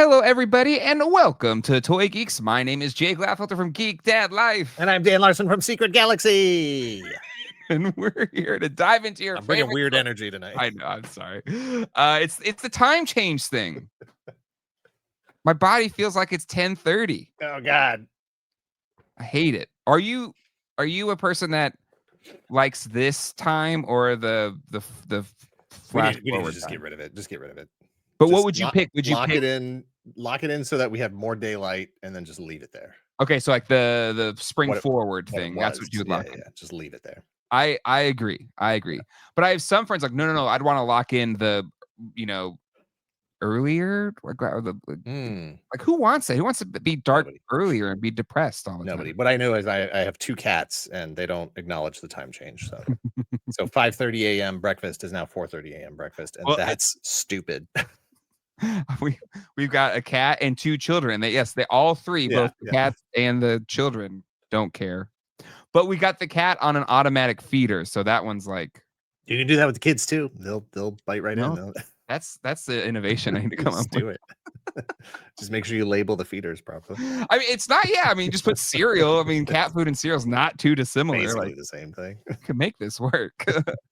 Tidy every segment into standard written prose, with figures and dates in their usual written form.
Hello, everybody, and welcome to Toy Geeks. My name is Jake Laffilter from Geek Dad Life. And I'm Dan Larson from Secret Galaxy. And we're here to dive into your I'm bringing favorite weird toy- energy tonight. I know, I'm sorry. It's the time change thing. My body feels like it's 10:30. Oh God. I hate it. Are you a person that likes this time or the We flash need to forward just time? get rid of it. Just get rid of it. But Just what would you pick? Would you lock pick it in so that we have more daylight and then just leave it there. Okay, so like the spring forward what thing. it That's was. what you would lock in. Yeah. Just leave it there. I agree. But I have some friends like, no. I'd want to lock in the, earlier. Like who wants that? Who wants to be dark earlier and be depressed all the Nobody. time? What I know is I have two cats and they don't acknowledge the time change. So 5:30 a.m. breakfast is now 4:30 a.m. breakfast, and that's stupid. We've got a cat and two children. They all three, both the cats and the children, don't care. But we got the cat on an automatic feeder, so that one's like, you can do that with the kids too. They'll bite right in. That's the innovation I need to come up with. Do it. Just make sure you label the feeders properly. I mean, it's not. Yeah, I mean, just put cereal. I mean, cat food and cereal is not too dissimilar. Basically the same thing. Can make this work.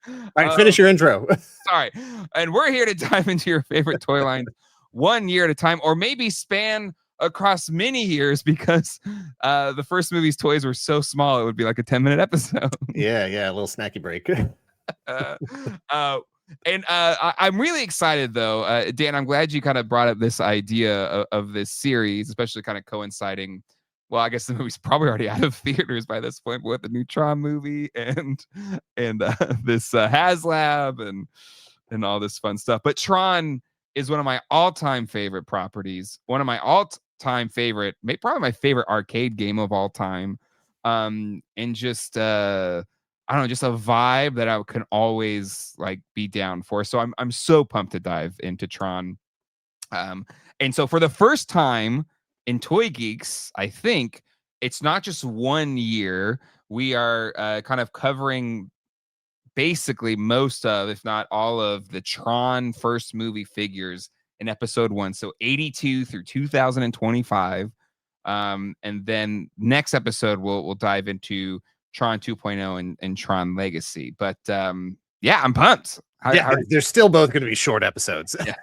All right, finish your intro. Sorry, and we're here to dive into your favorite toy line, 1 year at a time, or maybe span across many years, because the first movie's toys were so small it would be like a 10-minute episode. Yeah, a little snacky break. I'm really excited though, Dan. I'm glad you kind of brought up this idea of this series, especially kind of coinciding. Well, I guess the movie's probably already out of theaters by this point, but with the new Tron movie and this Haslab and all this fun stuff. But Tron is one of my all-time favorite properties. One of my all-time favorite, probably my favorite arcade game of all time. And just I don't know, just a vibe that I can always like be down for. So I'm so pumped to dive into Tron. And so for the first time in Toy Geeks, I think it's not just 1 year. We are kind of covering basically most of, if not all of, the Tron first movie figures in episode 1. So 82 through 2025. And then next episode, we'll dive into Tron 2.0 and Tron Legacy. But yeah, I'm pumped. They're still both going to be short episodes. Yeah.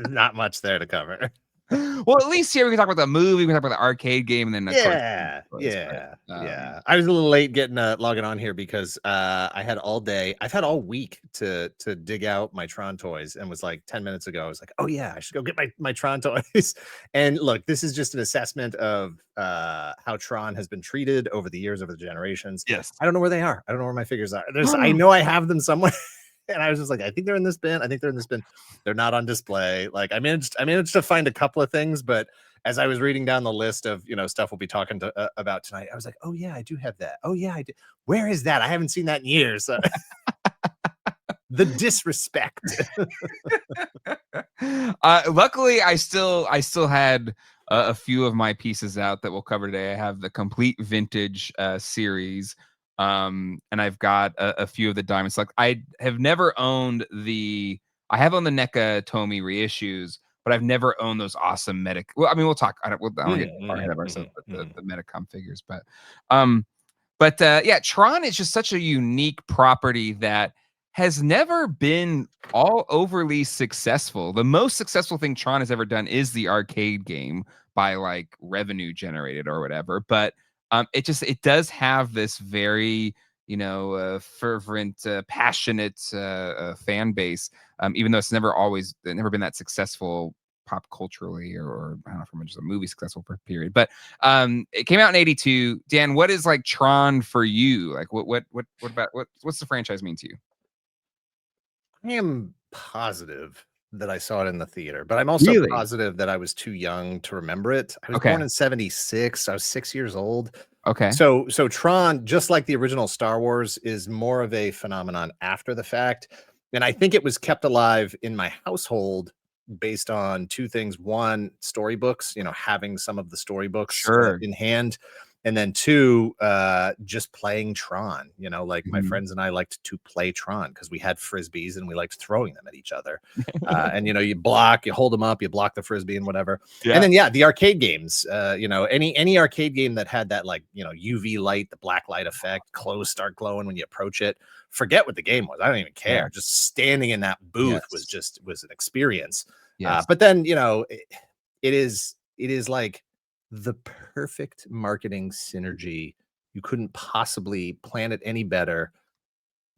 Not much there to cover. Well, at least here we can talk about the movie, we can talk about the arcade game, and then I was a little late getting logging on here because I had all day. I've had all week to dig out my Tron toys, and was like 10 minutes ago. I was like, oh yeah, I should go get my Tron toys. And look, this is just an assessment of how Tron has been treated over the years, over the generations. Yes, I don't know where they are. I don't know where my figures are. I know I have them somewhere. And I was just like, I think they're in this bin. They're not on display. Like I managed to find a couple of things, but as I was reading down the list of stuff we'll be talking about tonight, I was like, oh yeah, I do have that. Oh yeah, I do. Where is that? I haven't seen that in years. The disrespect. Luckily, I still had a few of my pieces out that we'll cover today. I have the complete vintage series. And I've got a few of the diamonds. Like I have never owned I have owned the NECA Tomy reissues, but I've never owned those awesome Well, I mean, we'll talk. I don't get far ahead of ourselves with the Medicom figures, but yeah, Tron is just such a unique property that has never been all overly successful. The most successful thing Tron has ever done is the arcade game by like revenue generated or whatever, but it does have this very fervent, passionate fan base, even though it's never been that successful pop culturally or I don't know, from just a movie successful period. But it came out in 82. Dan, what is like Tron for you? Like what's the franchise mean to you? I am positive that I saw it in the theater, but I'm also positive that I was too young to remember it. I was born in 76. I was 6 years old. Okay. So Tron, just like the original Star Wars, is more of a phenomenon after the fact. And I think it was kept alive in my household based on two things. One, storybooks, having some of the storybooks in hand. And then two, just playing Tron. You know, like my Mhm. friends and I liked to play Tron because we had frisbees and we liked throwing them at each other. And you know, you hold them up, you block the frisbee and whatever. Yeah. And then the arcade games. You know, any arcade game that had that, like, you know, UV light, the black light effect, clothes start glowing when you approach it. Forget what the game was. I don't even care. Yeah. Just standing in that booth was an experience. Yes. But then, you know, it is like the perfect marketing synergy. You couldn't possibly plan it any better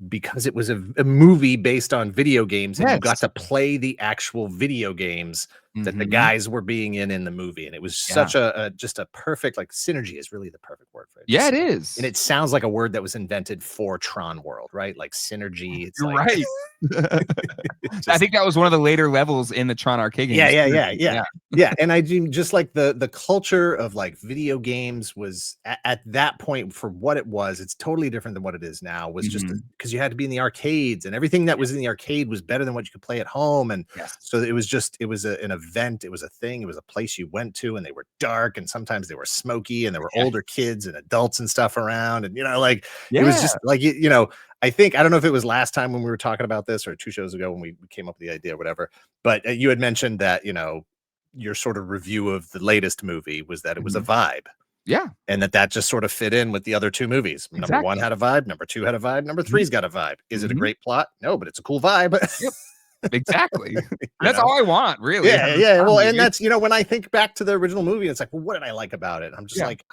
because it was a movie based on video games, and you got Yes. to play the actual video games that the Mhm. guys were being in the movie. And it was Yeah. such a just a perfect, like, synergy is really the perfect word for it. Yeah, Just, it is. and it sounds like a word that was invented for Tron World, right? Like synergy. It's You're like right. it's I just, think that was one of the later levels in the Tron arcade games. yeah. And I do just like the culture of, like, video games was at that point, for what it was, it's totally different than what it is now. Was just Mhm. because you had to be in the arcades, and everything that was in the arcade was better than what you could play at home. And Yes. so it was an event, it was a thing, it was a place you went to, and they were dark, and sometimes they were smoky, and there were Yeah. older kids and adults and stuff around. And, you know, like, it was Yeah. just like, you know, I don't know if it was last time when we were talking about this or 2 shows ago when we came up with the idea or whatever, but you had mentioned that, you know, your sort of review of the latest movie was that it was a Mhm. vibe, Yeah. and that just sort of fit in with the other 2 movies. Number 1 Exactly. had a vibe, number 2 had a vibe, number Mhm. 3's got a vibe. Is it a Mhm. great plot? No, but it's a cool vibe. Yep. Exactly. You That's know? all I want, really, out Yeah, of a yeah. Tron Well, and movie. that's, you know, when I think back to the original movie, it's like, well, what did I like about it? I'm just Yeah. like,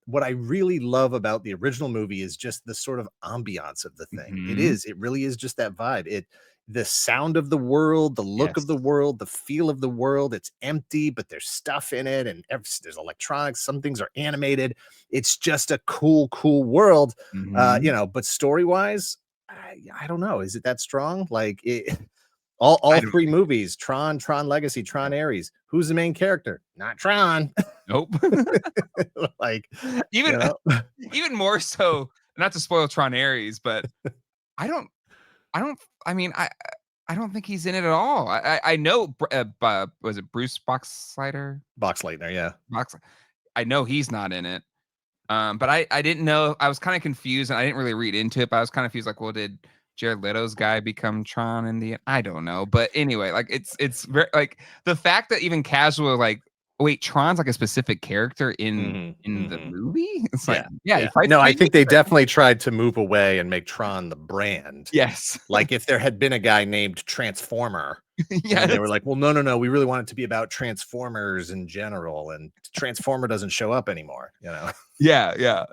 what I really love about the original movie is just the sort of ambiance of the thing. Mhm. It really is just that vibe. The sound of the world, the look of Yes. the world, the feel of the world. It's empty, but there's stuff in it, and there's electronics. Some things are animated. It's just a cool world. You Mhm. know, but story wise, I don't know. Is it that strong? Like it, I all don't 3 think movies, Tron, Tron Legacy, Tron Ares. Who's the main character? Not Tron. nope. Like, Even you know? even more so, not to spoil Tron Ares, but I don't I don't I mean, I don't think he's in it at all. I know was it Bruce Boxleiter? Box Lightner, yeah. Box I know he's not in it. But I didn't know. I was kind of confused, and I didn't really read into it. But I was kind of confused, like, well, did Jared Leto's guy become Tron in the end? I don't know. But anyway, like, it's very, like, the fact that even casual, like, wait, Tron's like a specific character Mhm, in the mhm. movie. It's like, Yeah, yeah, he yeah. fights No, for I the think they user. definitely tried to move away and make Tron the brand. Yes, Like, if there had been a guy named Transformer, and then they were yes, like, "Well, no, we really want it to be about Transformers in general," and Transformer doesn't show up anymore, you know? yeah, yeah.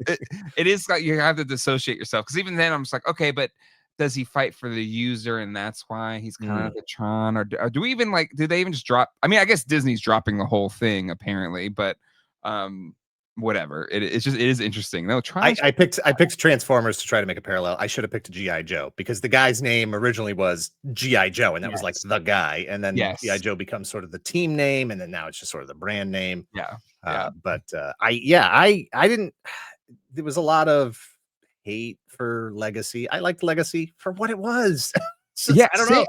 It is like you have to dissociate yourself, because even then I'm just like, okay, but does he fight for the user, and that's why he's kind of Mm. the Tron, or do we even, like, do they even just drop? I mean, I guess Disney's dropping the whole thing apparently, but um, whatever. It is interesting. No, Tron's I picked Transformers to try to make a parallel. I should have picked GI Joe because the guy's name originally was GI Joe, and that was like yes, the guy. And then GI yes, Joe becomes sort of the team name, and then now it's just sort of the brand name. yeah, yeah, I didn't. There was a lot of hate for Legacy. I liked Legacy for what it was. It's just, yeah. I don't Say know.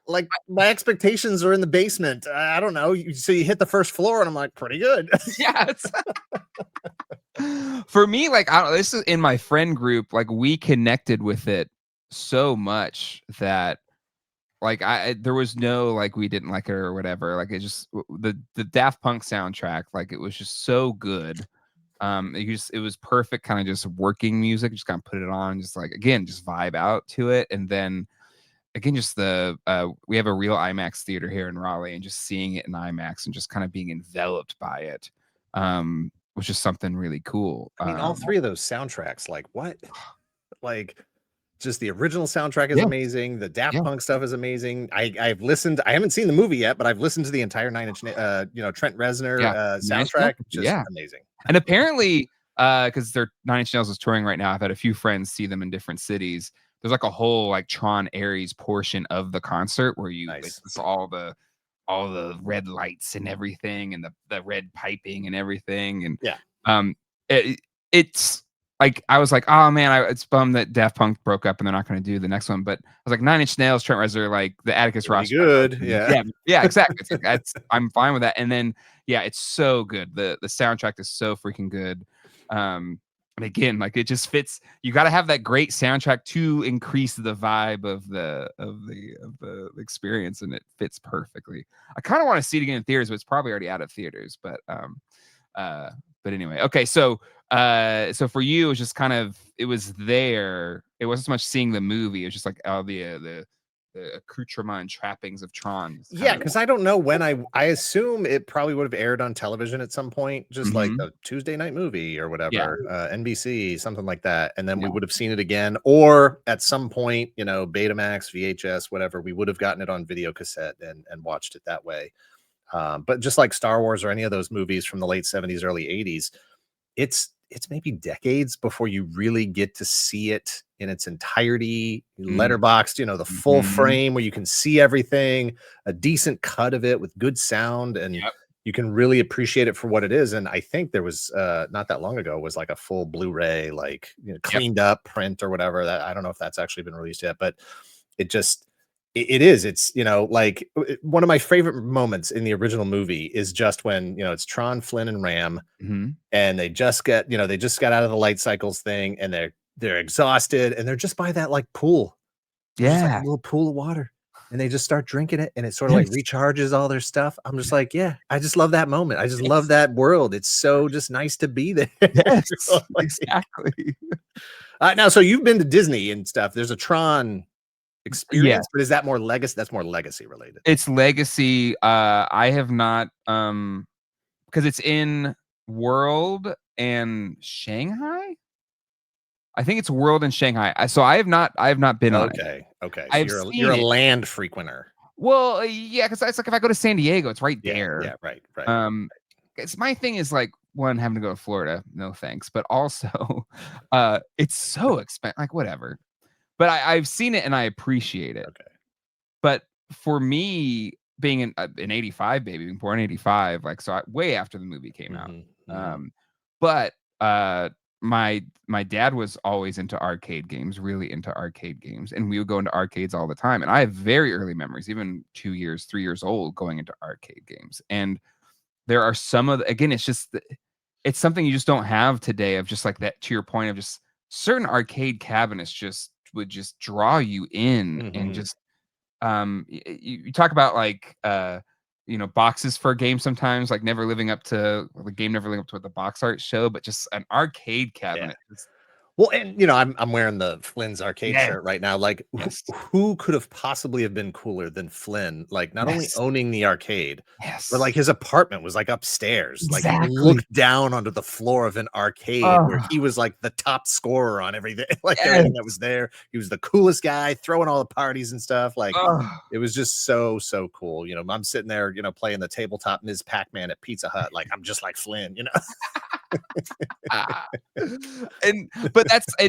Like, my expectations are in the basement. I don't know. So you hit the first floor, and I'm like, pretty good. yes. For me, like, I don't, this is in my friend group. Like, we connected with it so much that, like, there was no, like, we didn't like it or whatever. Like, it just the Daft Punk soundtrack, like, it was just so good. It was perfect, kind of just working music. Just kind of put it on, just like, again, just vibe out to it, and then again, just we have a real IMAX theater here in Raleigh, and just seeing it in IMAX and just kind of being enveloped by it, was just something really cool. I mean, all 3 of those soundtracks, like, what? Like, just the original soundtrack is Yeah, amazing. The Daft yeah, Punk stuff is amazing. I've listened. I haven't seen the movie yet, but I've listened to the entire you know, Trent Reznor yeah. Nice soundtrack. Just yeah. amazing. And apparently, because they're Nine Inch Nails is touring right now. I've had a few friends see them in different cities. There's like a whole, like, Tron Ares portion of the concert where Nice. it's all the red lights and everything, and the red piping and everything, and Yeah. um, it's like, I was like, oh man, it's bummed that Daft Punk broke up and they're not going to do the next one. But I was like, Nine Inch Nails, Trent Reznor, like the Atticus Really Ross good. version. Yeah. Yeah, yeah, exactly. It's like, I'm fine with that. And then, yeah, it's so good. The soundtrack is so freaking good. And again, like it just fits. You got to have that great soundtrack to increase the vibe of the experience, and it fits perfectly. I kind of want to see it again in theaters, but it's probably already out of theaters. But anyway, okay. So for you, it was just kind of, it was there. It wasn't so much seeing the movie. It was just like the accoutrement and trappings of Tron. Yeah, because I don't know when I assume it probably would have aired on television at some point, just like a Tuesday night movie or whatever, NBC, something like that. And then we would have seen it again, or at some point, Betamax, VHS, whatever, we would have gotten it on video cassette and watched it that way. But just like Star Wars or any of those movies from the late 70s, early 80s, it's maybe decades before you really get to see it in its entirety, letterboxed, the full frame where you can see everything, a decent cut of it with good sound, and you can really appreciate it for what it is. And I think there was not that long ago was like a full Blu-ray, like cleaned up print or whatever. That I don't know if that's actually been released yet, but it just it's like one of my favorite moments in the original movie is just when it's Tron, Flynn, and Ram, and they just got out of the light cycles thing, and they're exhausted, and they're just by that like pool, just like a little pool of water, and they just start drinking it, and it sort of like recharges all their stuff. I'm just like, I just love that moment. I just love that world. It's so just nice to be there. Yes, exactly. Now, so you've been to Disney and stuff. There's a Tron experience, but is that more legacy? That's more legacy related. It's legacy. I have not, because it's in World and Shanghai. I think it's World and Shanghai. So I have not been on it. Okay. So you're a land frequenter. Well, yeah, because it's like if I go to San Diego, it's right there. Yeah, right. It's my thing is like, one, having to go to Florida, no thanks. But also, it's so expensive. Like whatever. But I've seen it and I appreciate it. Okay. But for me, being an 85 baby, being born in 85, like way after the movie came out. But my dad was always into arcade games, really into arcade games, and we would go into arcades all the time. And I have very early memories, even 2 years, 3 years old, going into arcade games. And there are again, it's something you just don't have today, of just like that, to your point, of just certain arcade cabinets would just draw you in, and just you talk about like boxes for a game sometimes, like never living up to what the box art show, but just an arcade cabinet. Well, and I'm wearing the Flynn's arcade shirt right now. Like, who could have possibly have been cooler than Flynn? Like, not only owning the arcade, but like his apartment was like upstairs. Like, he looked down onto the floor of an arcade where he was like the top scorer on everything. Like everything that was there, he was the coolest guy, throwing all the parties and stuff. Like, it was just so so cool. I'm sitting there, playing the tabletop Ms. Pac-Man at Pizza Hut. Like, I'm just like Flynn.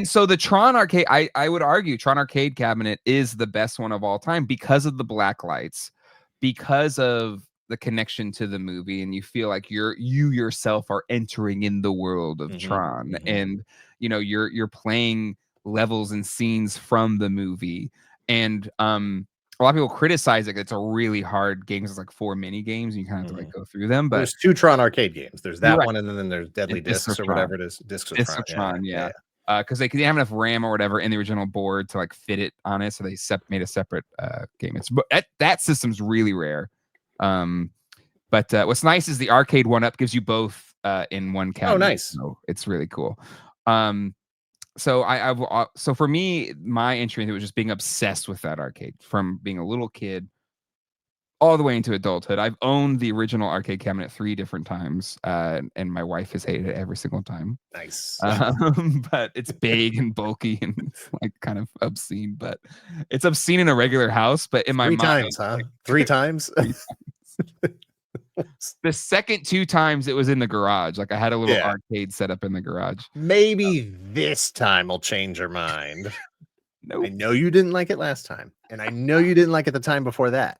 So the Tron arcade, I would argue Tron arcade cabinet is the best one of all time because of the black lights, because of the connection to the movie, and you feel like you yourself are entering in the world of Tron, and you're playing levels and scenes from the movie. And a lot of people criticize it. It's a really hard game. It's like 4 mini games, and you kind of have to like go through them. But there's 2 Tron arcade games. There's that one, and then there's Deadly Discs or whatever it is. Discs of Tron, yeah. Because they didn't have enough RAM or whatever in the original board to like fit it on it, so they made a separate game. That system's really rare. But what's nice is the arcade 1-up gives you both in one cabinet. Oh, nice! So it's really cool. So for me, my entry into it was just being obsessed with that arcade from being a little kid all the way into adulthood. I've owned the original arcade cabinet 3 different times, and my wife has hated it every single time. Nice. But it's big and bulky and it's like kind of obscene, but it's obscene in a regular house. But in my mind, 3 times, huh? 3 times. The second 2 times it was in the garage. Like I had a little arcade set up in the garage. Maybe this time will change your mind. Nope. I know you didn't like it last time, and I know you didn't like it the time before that.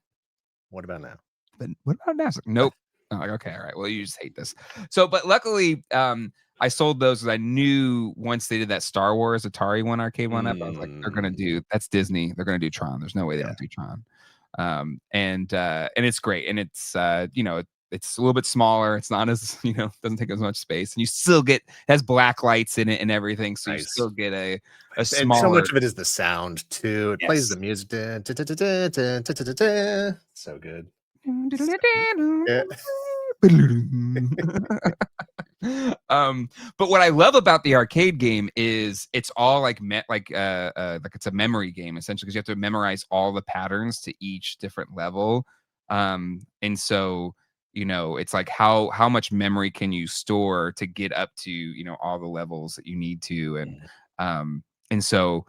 What about now? But what about now? Like, nope. I'm like, okay, all right. Well, you just hate this. So, but luckily, I sold those because I knew once they did that Star Wars Atari arcade 1-up, I was like, that's Disney. They're gonna do Tron. There's no way they don't do Tron. And it's great. And it's it's a little bit smaller. It's not as, doesn't take as much space, and you still get, it has black lights in it and everything, so you Nice. still get a And so smaller. much of it is the sound too. It plays the Yes. music. So good. Yeah. But what I love about the arcade game is it's all like it's a memory game essentially, because you have to memorize all the patterns to each different level. And so it's like how much memory can you store to get up to all the levels that you need to. And so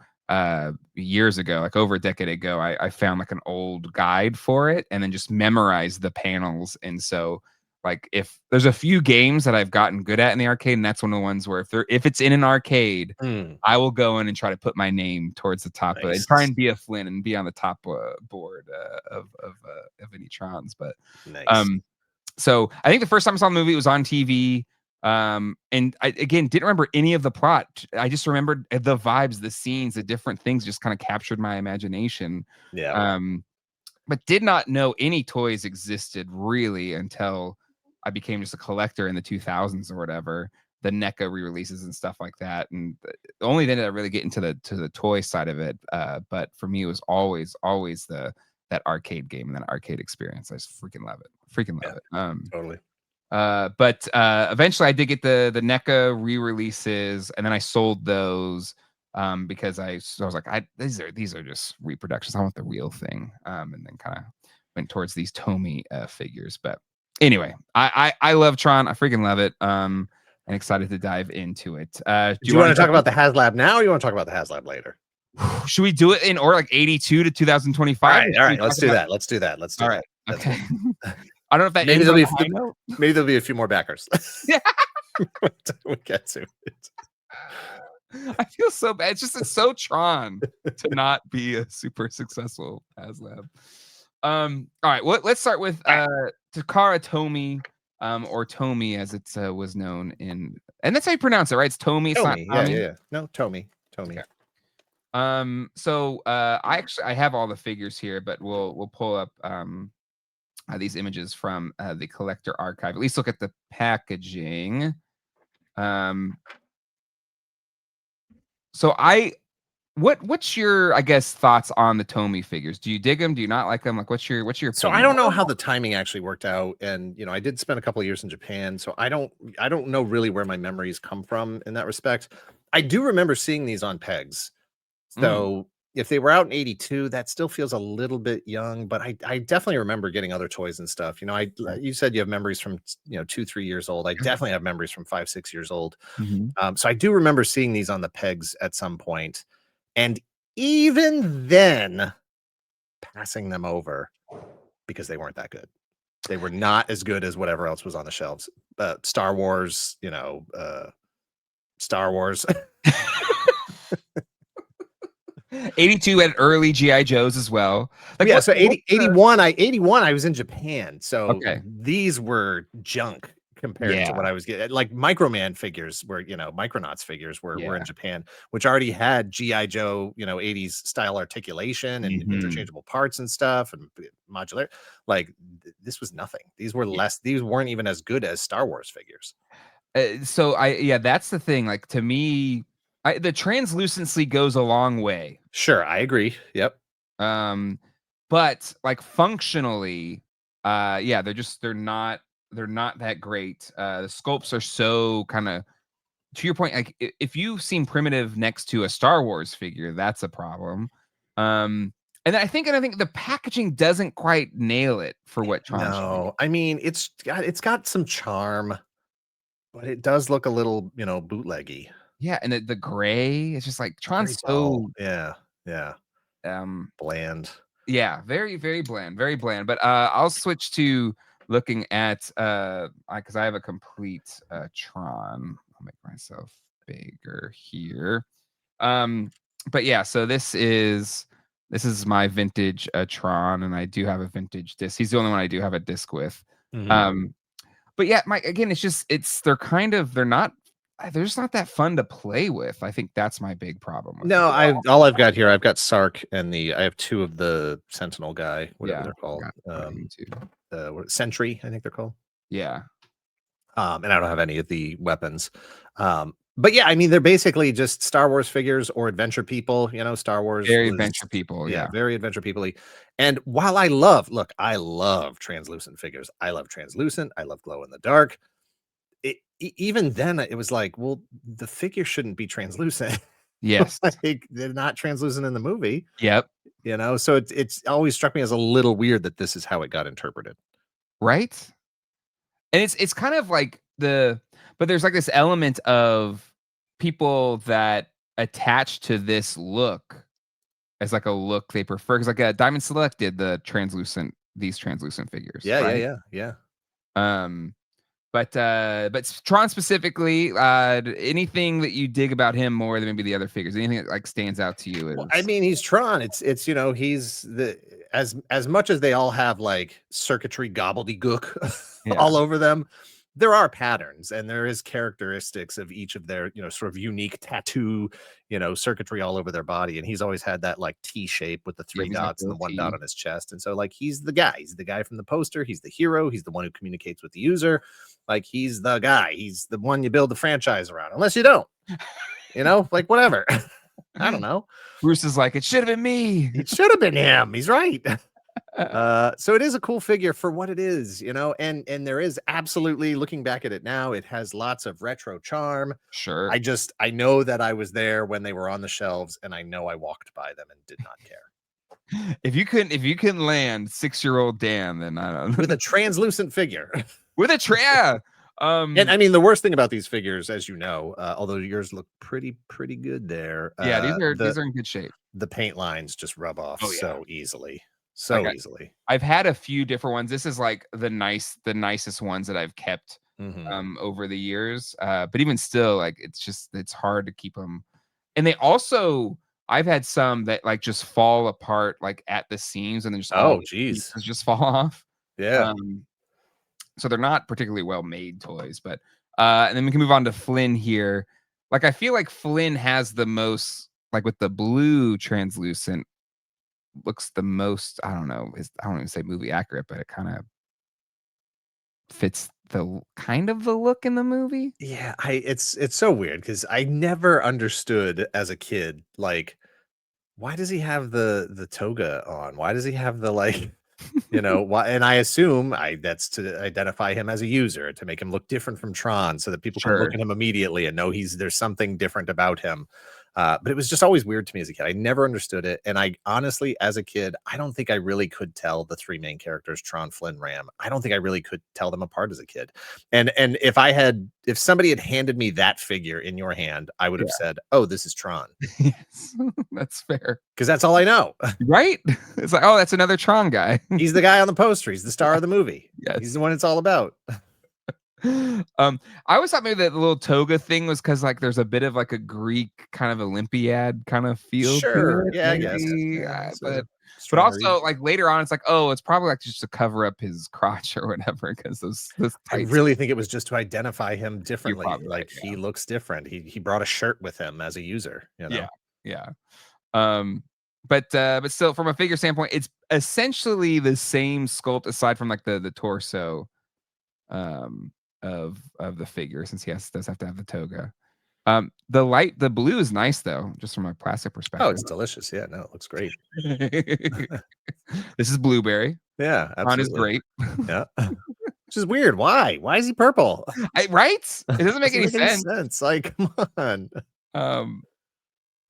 years ago, like over a decade ago, I found like an old guide for it and then just memorized the panels. And so like if there's a few games that I've gotten good at in the arcade, and that's one of the ones where if it's in an arcade, I will go in and try to put my name towards the top of it and try and be a Flynn and be on the top board of any Trons. But nice. so I think the first time I saw the movie, it was on TV. And I, again, didn't remember any of the plot. I just remembered the vibes, the scenes, the different things just kind of captured my imagination. Yeah. But did not know any toys existed really until I became just a collector in the 2000s or whatever, the NECA re-releases and stuff like that. And only then did I really get into the toy side of it. But for me, it was always that arcade game and that arcade experience. I just freaking love it. Totally. But eventually I did get the NECA re-releases, and then I sold those because I was like, these are just reproductions. I want the real thing. And then kind of went towards these Tomy figures. But anyway, I love Tron. I freaking love it. And excited to dive into it. Do you want to talk about the Haslab now, or you want to talk about the Haslab later? Should we do it in order like 82 to 2025? All right. Let's do that. All right. Okay. I don't know if that maybe there'll be a few more backers. Yeah. We get to it. I feel so bad. It's so Tron to not be a super successful Haslab. All right. Well, let's start with Takara Tomy, or Tomy as it was known in, and that's how you pronounce it, right? It's Tomy. Tomy. Yeah. No, Tomy. Okay. So I have all the figures here, but we'll pull up these images from the collector archive. At least look at the packaging. So what's your, I guess, thoughts on the Tomy figures? Do you dig them? Do you not like them? Like, what's your opinion? So I don't know how the timing actually worked out, and I did spend a couple of years in Japan, so I don't know really where my memories come from in that respect. I do remember seeing these on pegs. So if they were out in 82, that still feels a little bit young, but I definitely remember getting other toys and stuff. You said you have memories from 2-3 years old. I definitely have memories from 5-6 years old. So I do remember seeing these on the pegs at some point, and even then passing them over because they weren't that good. They were not as good as whatever else was on the shelves. Star Wars, Star Wars. 82 had early GI Joes as well. Like, yeah, so 81 I was in Japan, so these were junk compared to what I was getting. Like Microman figures were, Micronauts figures were in Japan, which already had GI Joe, 80s style articulation and interchangeable parts and stuff and modular. Like this was nothing. These were less. These weren't even as good as Star Wars figures. So that's the thing. Like, to me, the translucency goes a long way. Sure, I agree. Yep. But like functionally, they're not that great. The sculpts are so kind of, to your point, like if you've seen Primitive next to a Star Wars figure, that's a problem. And I think the packaging doesn't quite nail it for what Tron. No, I mean it's got some charm, but it does look a little, bootleggy. Yeah, and the gray, it's just like Tron's so bland. Yeah, very, very bland, very bland. But I'll switch to looking at because I have a complete Tron. I'll make myself bigger here. But yeah, so this is my vintage Tron, and I do have a vintage disc. He's the only one I do have a disc with. But yeah, again, they're just not that fun to play with. I think that's my big problem with No, all I've got here, I've got Sark and I have two of the Sentinel guy, whatever they're called. Sentry, I think they're called. Yeah. And I don't have any of the weapons. But yeah, I mean, they're basically just Star Wars figures or adventure people. You know, Star Wars Very was, adventure people. yeah, Yeah. very adventure people-y. And while I love translucent figures. I love translucent. I love glow in the dark. Even then, it was like, well, the figure shouldn't be translucent. Yes. Like, they're not translucent in the movie, Yep. you know. So it's always struck me as a little weird that this is how it got interpreted. Right? And it's kind of like but there's like this element of people that attach to this look as like a look they prefer. Because like Diamond Select did these translucent figures, Yeah, yeah, right? yeah, yeah. Um, but Tron specifically, anything that you dig about him more than maybe the other figures? Anything that like stands out to you Well, I is mean, he's Tron. It's you know, he's the as much as they all have like circuitry gobbledygook yeah, all over them, there are patterns and there is characteristics of each of their, you know, sort of unique tattoo, you know, circuitry all over their body. And he's always had that like T shape with the yeah, three he's got dots and the the one dot T. on his chest. And so like he's the guy. He's the guy from the poster. He's the hero. He's the one who communicates with the user. Like he's the guy. He's the one you build the franchise around. Unless you don't, you know, like whatever. I don't know. Bruce is like, it should have been me. It should have been him. He's right. So it is a cool figure for what it is, you know, and there is absolutely, looking back at it now, it has lots of retro charm. Sure. I know that I was there when they were on the shelves, and I know I walked by them and did not care. If you couldn't land 6-year-old Dan, then I don't know. With a translucent figure. With a yeah. And I mean, the worst thing about these figures, as you know, although yours look pretty good there, Yeah, these are in good shape. the paint lines just rub off Oh yeah. so easily. Like So easily. I've had a few different ones. This is like the nicest ones that I've kept over the years. But even still, like it's hard to keep them. And they also I've had some that like just fall apart like at the seams and then just all Oh, the geez. pieces just fall off. Yeah. So they're not particularly well made toys, but and then we can move on to Flynn here. Like I feel like Flynn has the most like with the blue translucent looks the most, I don't know, I don't even say movie accurate, but it kind of fits the kind of the look in the movie. Yeah, it's so weird because I never understood as a kid, like, why does he have the toga on? Why does he have the like, you know, why? And I assume that's to identify him as a user, to make him look different from Tron, so that people can look Sure. at him immediately and know there's something different about him. But it was just always weird to me as a kid. I never understood it. And I honestly, as a kid, I don't think I really could tell the three main characters, Tron, Flynn, Ram. I don't think I really could tell them apart as a kid. And if somebody had handed me that figure in your hand, I would have said, "Oh, this is Tron." Yes, that's fair. Because that's all I know. Right? It's like, oh, that's another Tron guy. He's the guy on the poster. He's the star of the movie. Yes. He's the one it's all about. I always thought maybe that little toga thing was because like there's a bit of like a Greek kind of Olympiad kind of feel Sure. to it. Yeah, I guess. Maybe. Yeah, But also like later on, it's like, oh, it's probably like just to cover up his crotch or whatever because those I tights. really think it was just to identify him differently. Probably Like right, he looks different. He brought a shirt with him as a user. You know? Yeah. But still, from a figure standpoint, it's essentially the same sculpt aside from like the torso, of the figure since he does have to have the toga. The blue is nice though, just from a plastic perspective. Oh, it's delicious. Yeah, no, it looks great. This is blueberry. Yeah, Ron is absolutely. grape. Yeah. Which is weird. Why? Why is he purple? Right? It doesn't make any sense. Like, come on. Um,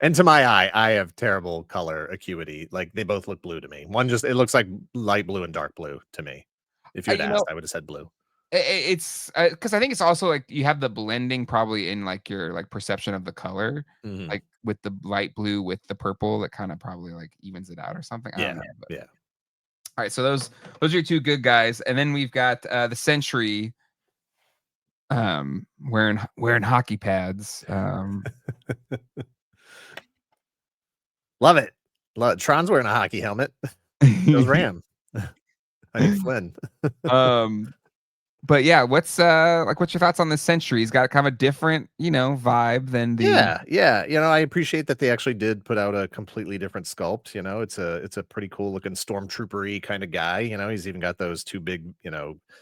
And to my eye, I have terrible color acuity. Like they both look blue to me. One it looks like light blue and dark blue to me. If you had asked, I would have said blue. It's because I think it's also like you have the blending probably in like your like perception of the color, like with the light blue with the purple that kind of probably like evens it out or something. I don't know. But. Yeah. All right, so those are your two good guys, and then we've got the Sentry, wearing hockey pads. Love it. Tron's wearing a hockey helmet. Goes Ram. I mean Flynn. But yeah, what's your thoughts on this century? He's got kind of a different, vibe than the Yeah. I appreciate that they actually did put out a completely different sculpt. It's a pretty cool looking stormtrooper-y kind of guy. He's even got those two big,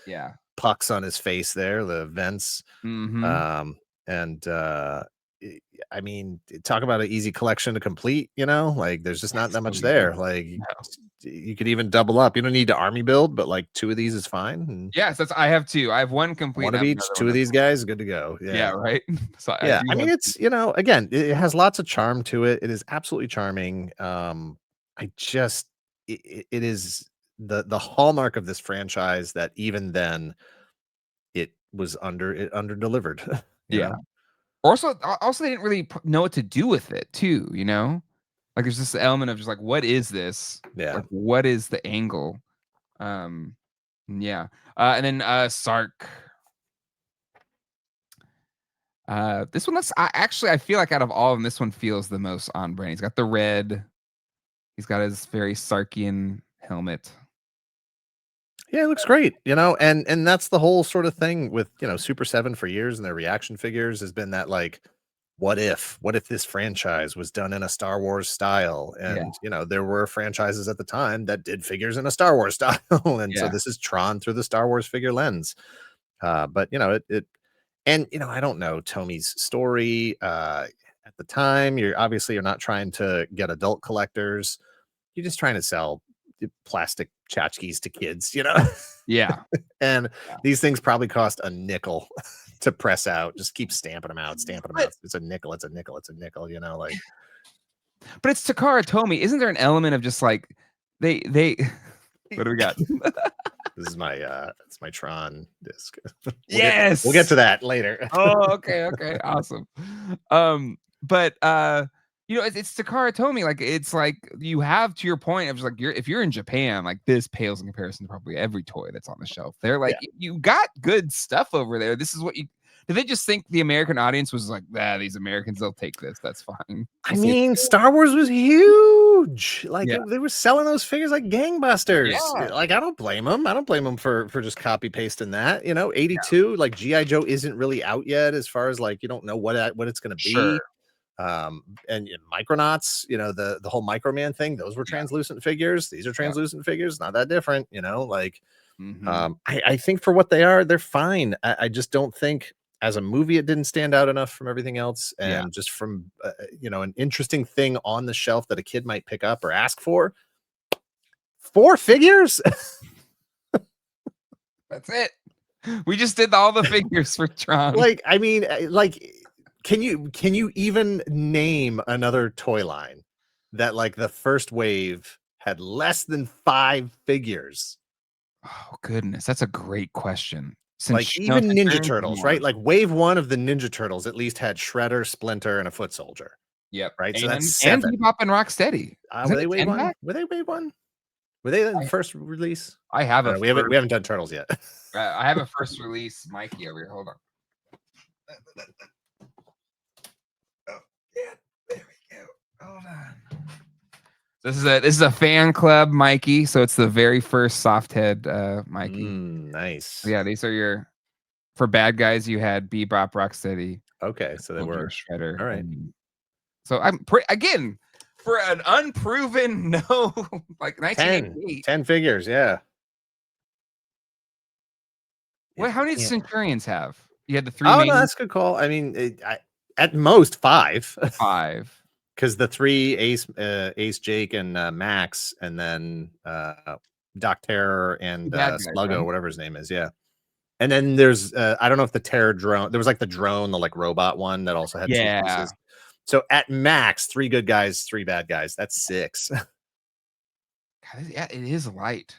yeah. pucks on his face there, the vents. Mm-hmm. Um, and I I mean, talk about an easy collection to complete, like there's just not Yes. that Oh much yeah. there. Like No. you could even double up. You don't need to army build, but like two of these is fine. And Yes, I have two. I have one complete one and I of have each, another two one of that's these guys, good to go. yeah, Yeah. right. So I Yeah. do I mean, have it's, again, it has lots of charm to it. It is absolutely charming. I just, it is the hallmark of this franchise that even then it under delivered, you yeah. know? Also, they didn't really know what to do with it too. Like there's this element of just like, what is this? Yeah. Like, what is the angle? Um, yeah. And then Sark. This one looks. I feel like out of all of them, this one feels the most on brand. He's got the red. He's got his very Sarkian helmet. Yeah, it looks great, and that's the whole sort of thing with, Super 7 for years and their reaction figures has been that like, what if this franchise was done in a Star Wars style? Yeah, And, there were franchises at the time that did figures in a Star Wars style. And so yeah, this is Tron through the Star Wars figure lens. But and I don't know Tomy's story. At the time, you're not trying to get adult collectors. You're just trying to sell plastic tchotchkes to kids, yeah. and Yeah. these things probably cost a nickel to press out. Just keep stamping them out, stamping them But out. It's a nickel, it's a nickel, it's a nickel, like but it's Takara Tomy. Isn't there an element of just like they what do we got? this is my it's my Tron disc. We'll get Yes. to that later. Oh, okay, awesome. But it's Takara Tomy. Like it's like you have to your point of just like if you're in Japan, like this pales in comparison to probably every toy that's on the shelf. They're like, Yeah. you got good stuff over there. This is what you did they just think the American audience was like, these Americans, they'll take this. That's fine. I mean, Star Wars was huge. Like Yeah. they were selling those figures like gangbusters. Yeah. Like I don't blame them. I don't blame them for just copy pasting that. 82, like GI Joe isn't really out yet as far as like you don't know what it's going to Sure. be. And Micronauts, the whole Microman thing, those were Yeah. translucent figures. These are translucent figures, not that different, like Mhm. I think for what they are, they're fine. I just don't think as a movie it didn't stand out enough from everything else, Yeah. and just from an interesting thing on the shelf that a kid might pick up or ask for. 4 figures. That's it. We just did all the figures for Tron. Like, I mean, like, can you even name another toy line that like the first wave had less than 5 figures? Oh goodness, that's a great question. Like Since even Ninja Centurion's Turtles, one. right? Like wave 1 of the Ninja Turtles at least had Shredder, Splinter, and a Foot Soldier, Yep, right? So that's and 7. Bebop and Rocksteady. Is Were that they a wave 10 1? pack? Were they wave 1? Were they in the I first release? I have a We haven't done Turtles yet. I have a first release Mikey over here. Hold on. Oh, yeah, there we go. Hold on. This is a fan club Mikey, so it's the very first soft head Mikey. Nice. So yeah, these are for bad guys. You had Bebop, Rocksteady. Okay, so they were Shredder. all right. And so I'm again for an unproven no like 1988. 10 figures, yeah. Wait, how many Yeah. Centurions have? You had the 3 Oh, main no, that's a good call. I mean, at most 5, 5. because the 3 Ace, Jake, and Max, and then Doc Terror and Bad guys, Sluggo, right? whatever his name is, yeah. And then there's I don't know if the Terror drone. There was like the drone, the like robot one that also had 2 Yeah. pieces. So at max, 3 good guys, 3 bad guys. That's 6. God, yeah, it is light.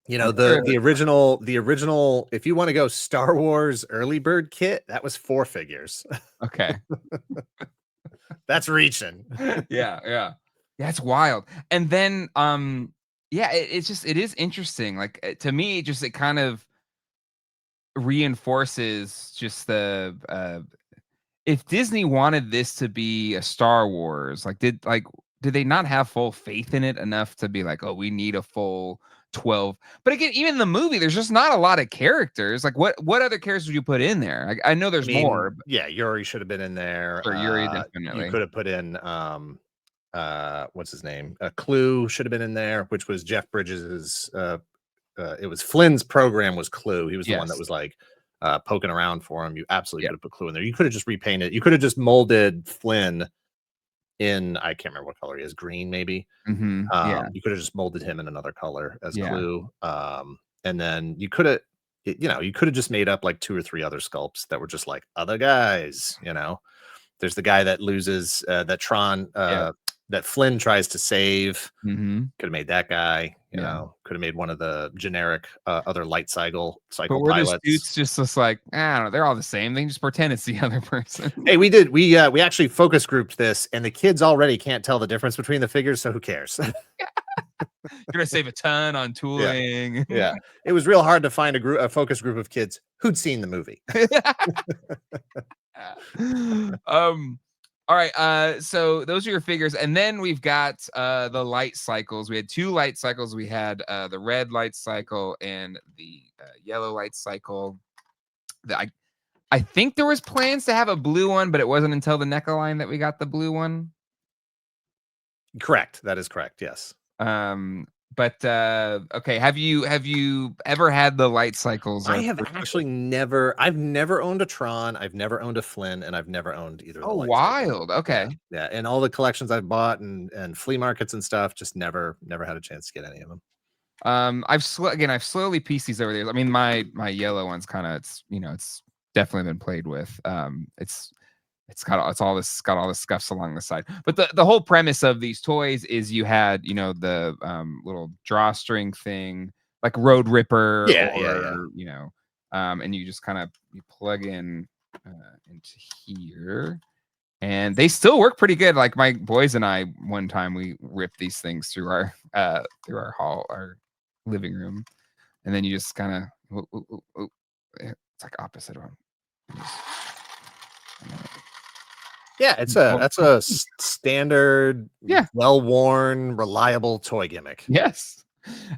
The original. If you want to go Star Wars early bird kit, that was 4 figures. Okay. That's reaching. Yeah. That's wild. And then yeah, it is interesting. Like to me, it kind of reinforces just the if Disney wanted this to be a Star Wars, did they not have full faith in it enough to be like, oh, we need a full 12. But again, even in the movie, there's just not a lot of characters. Like, what other characters would you put in there? I know there's more. But yeah, Yuri should have been in there. for Yuri, You definitely. could have put in what's his name? Clue should have been in there, which was Jeff Bridges's it was Flynn's program was Clue. He was the one that Yes. was like poking around for him. You absolutely Yep. could have put Clue in there. You could have just repainted. You could have just molded Flynn in, I can't remember what color he is, green maybe. Yeah. You could have just molded him in another color as Yeah. Clue. And then you could have, you could have just made up like 2 or 3 other sculpts that were just like other guys. There's the guy that loses that Tron that Flynn tries to save. Could have made that guy. Could have made one of the generic other light cycle But were the pilots. suits just like, I don't know, they're all the same. They just pretend it's the other person. Hey, we did. We actually focus grouped this, and the kids already can't tell the difference between the figures, so who cares? You're gonna save a ton on tooling. Yeah, it was real hard to find a focus group of kids who'd seen the movie. All right, so those are your figures, and then we've got the light cycles. We had 2 light cycles. We had the red light cycle and the yellow light cycle. I think there was plans to have a blue one, but it wasn't until the NECA line that we got the blue one. Correct. That is correct. Yes. But okay, have you ever had the light cycles? I have actually never. I've never owned a Tron. I've never owned a Flynn, and I've never owned either. Oh, of the wild. Okay. Yeah, and all the collections I've bought and flea markets and stuff, just never had a chance to get any of them. I've slowly pieced these over there. I mean, my yellow one's kind of it's definitely been played with. It's got all the scuffs along the side. But the whole premise of these toys is you had, the little drawstring thing, like Road Ripper, and you just kind of you plug in into here, and they still work pretty good. Like my boys and I, one time we ripped these things through our our living room, and then you just kind of it's like opposite of them. Yeah, that's a standard, well-worn, reliable toy gimmick. Yes.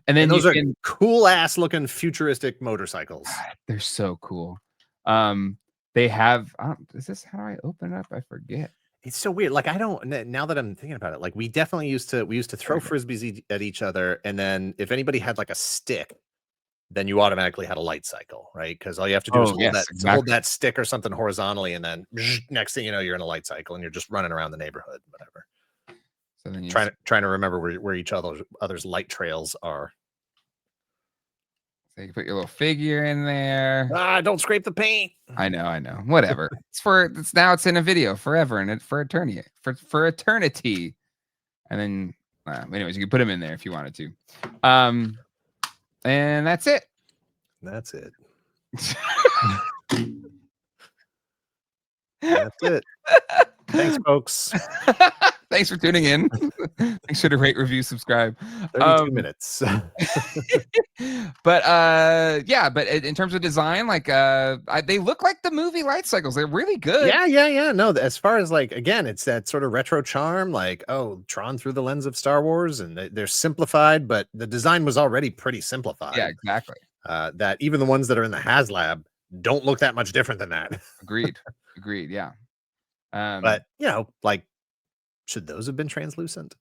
And then those are cool ass looking futuristic motorcycles. They're so cool. They have is this how do I open it up? I forget. It's so weird. Like, I don't, now that I'm thinking about it, like we used to throw frisbees at each other, and then if anybody had like a stick, then you automatically had a light cycle, right? Because all you have to do is hold that stick or something horizontally, and then next thing you know, you're in a light cycle, and you're just running around the neighborhood, whatever. So then trying to remember where each other's light trails are. So you can put your little figure in there. Don't scrape the paint. I know. Whatever. It's in a video forever and for eternity. For eternity. And then anyways, you can put them in there if you wanted to. And that's it. That's it. That's it. Thanks, folks. Thanks for tuning in. Make sure to rate, review, subscribe. 32 minutes. But in terms of design, like they look like the movie light cycles. They're really good. Yeah. No, as far as like, again, it's that sort of retro charm, like, Tron through the lens of Star Wars, and they're simplified, but the design was already pretty simplified. Yeah, exactly. That even the ones that are in the Haslab don't look that much different than that. Agreed. Yeah. But like, should those have been translucent?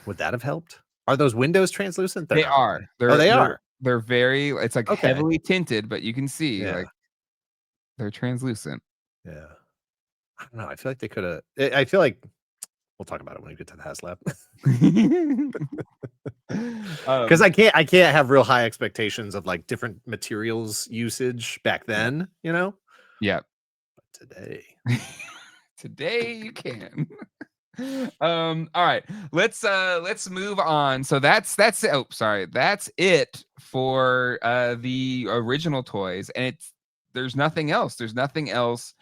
Would that have helped? Are those windows translucent? They are. They are. They're very. It's like heavily tinted, but you can see like they're translucent. Yeah. I don't know. I feel like they could have. I feel like we'll talk about it when we get to the Haslab. Because I can't have real high expectations of like different materials usage back then. Yeah. But today you can. All right, let's move on. So that's it. Oh, sorry, that's it for the original toys, and there's nothing else. There's nothing else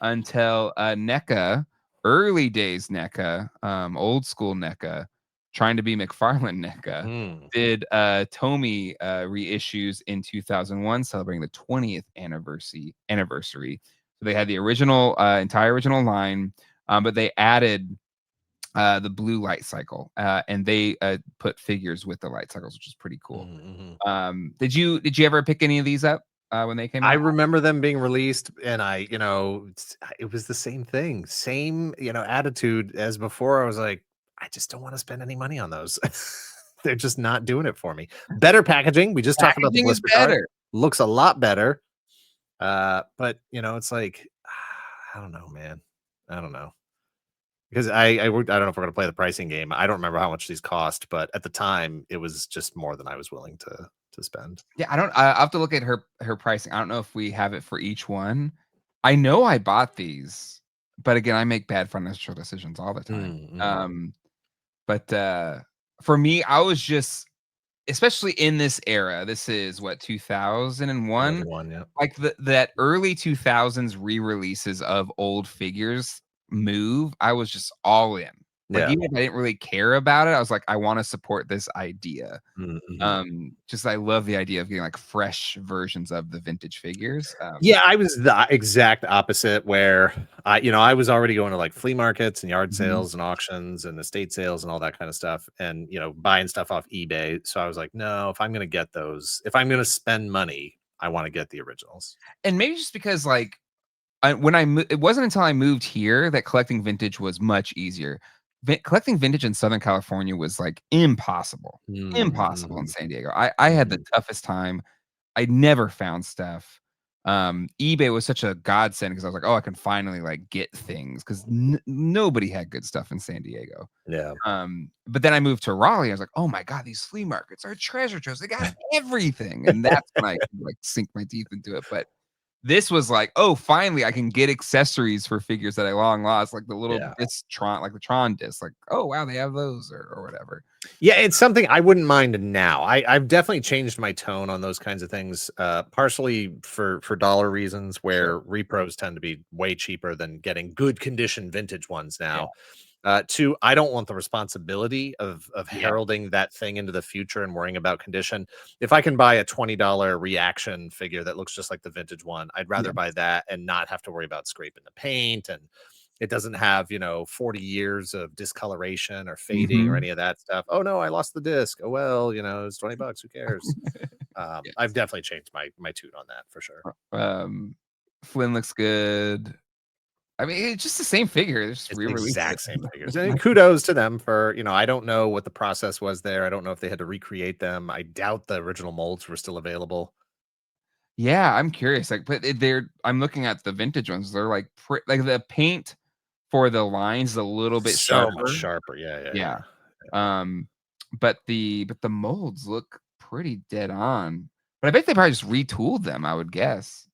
until NECA, early days NECA, old school NECA, trying to be McFarlane NECA, did Tomy reissues in 2001, celebrating the 20th anniversary. So they had the original entire original line, but they added the blue light cycle, and they put figures with the light cycles, which is pretty cool. Did you ever pick any of these up when they came I out? remember them being released, and it was the same thing, attitude as before. I was like, I just don't want to spend any money on those. They're just not doing it for me. Better packaging. We just talked about the Packaging is blister card. better. Looks a lot better. But it's like, I don't know, man. I don't know. Because I don't know if we're gonna play the pricing game. I don't remember how much these cost, but at the time it was just more than I was willing to spend. Yeah, I'll have to look at her pricing. I don't know if we have it for each one. I know I bought these, but again, I make bad financial decisions all the time. But for me, I was just, especially in this era, this is what, 2001? One, yeah. Like that early 2000s re-releases of old figures move, I was just all in. Like, Yeah. even if I didn't really care about it, I was like, I want to support this idea. Just I love the idea of getting like fresh versions of the vintage figures. Yeah, I was the exact opposite where I was already going to like flea markets and yard sales and auctions and estate sales and all that kind of stuff, and buying stuff off eBay. So I was like, no, if I'm gonna get those, if I'm gonna spend money, I want to get the originals. And maybe just because like it wasn't until I moved here that collecting vintage was much easier. Collecting vintage in Southern California was like impossible in San Diego. I had the toughest time. I never found stuff. eBay was such a godsend because I was like, oh, I can finally like get things because nobody had good stuff in San Diego. Yeah. But then I moved to Raleigh. I was like, oh my God, these flea markets are treasure troves. They got everything. And that's when I could like sink my teeth into it. But this was like, oh, finally I can get accessories for figures that I long lost, like the little disc Tron, like the Tron disc. Like, oh wow, they have those or whatever. Yeah, it's something I wouldn't mind now. I've definitely changed my tone on those kinds of things, partially for dollar reasons, where repros tend to be way cheaper than getting good condition vintage ones now. Two, I don't want the responsibility of heralding that thing into the future and worrying about condition. If I can buy a $20 reaction figure that looks just like the vintage one, I'd rather buy that and not have to worry about scraping the paint, and it doesn't have 40 years of discoloration or fading or any of that stuff. Oh no, I lost the disc. Oh well, it's $20. Who cares? I've definitely changed my tune on that for sure. Flynn looks good. I mean, it's just the same figure. It's the exact same figures. And kudos to them for, I don't know what the process was there. I don't know if they had to recreate them. I doubt the original molds were still available. Yeah, I'm curious. Like, but I'm looking at the vintage ones. They're like, like the paint for the lines is a little bit so much sharper. Yeah. But the molds look pretty dead on. But I bet they probably just retooled them, I would guess.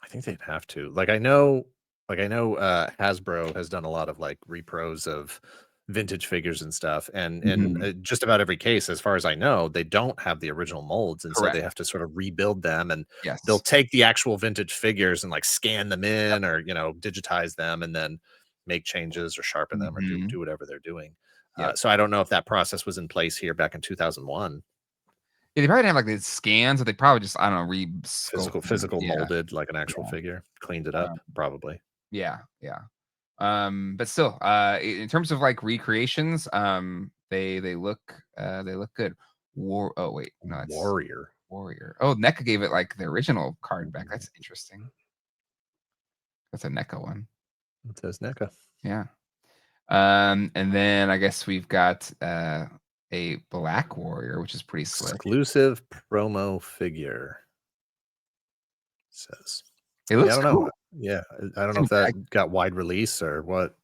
I think they'd have to. Like I know Hasbro has done a lot of like repros of vintage figures and stuff, and in just about every case, as far as I know, they don't have the original molds, and so they have to sort of rebuild them, and they'll take the actual vintage figures and like scan them in or digitize them and then make changes or sharpen them or do whatever they're doing. So I don't know if that process was in place here back in 2001. Yeah, they probably didn't have like the scans, but they probably just, I don't know, physical molded like an actual figure, cleaned it up, probably. Yeah. But still, in terms of like recreations, they look good. Oh wait, no, it's Warrior. Oh, NECA gave it like the original card back. That's interesting. That's a NECA one. It says NECA. Yeah. And then I guess we've got a Black Warrior, which is pretty slick. Exclusive promo figure. It says. It looks I don't cool. know. Yeah, I don't know if that got wide release or what.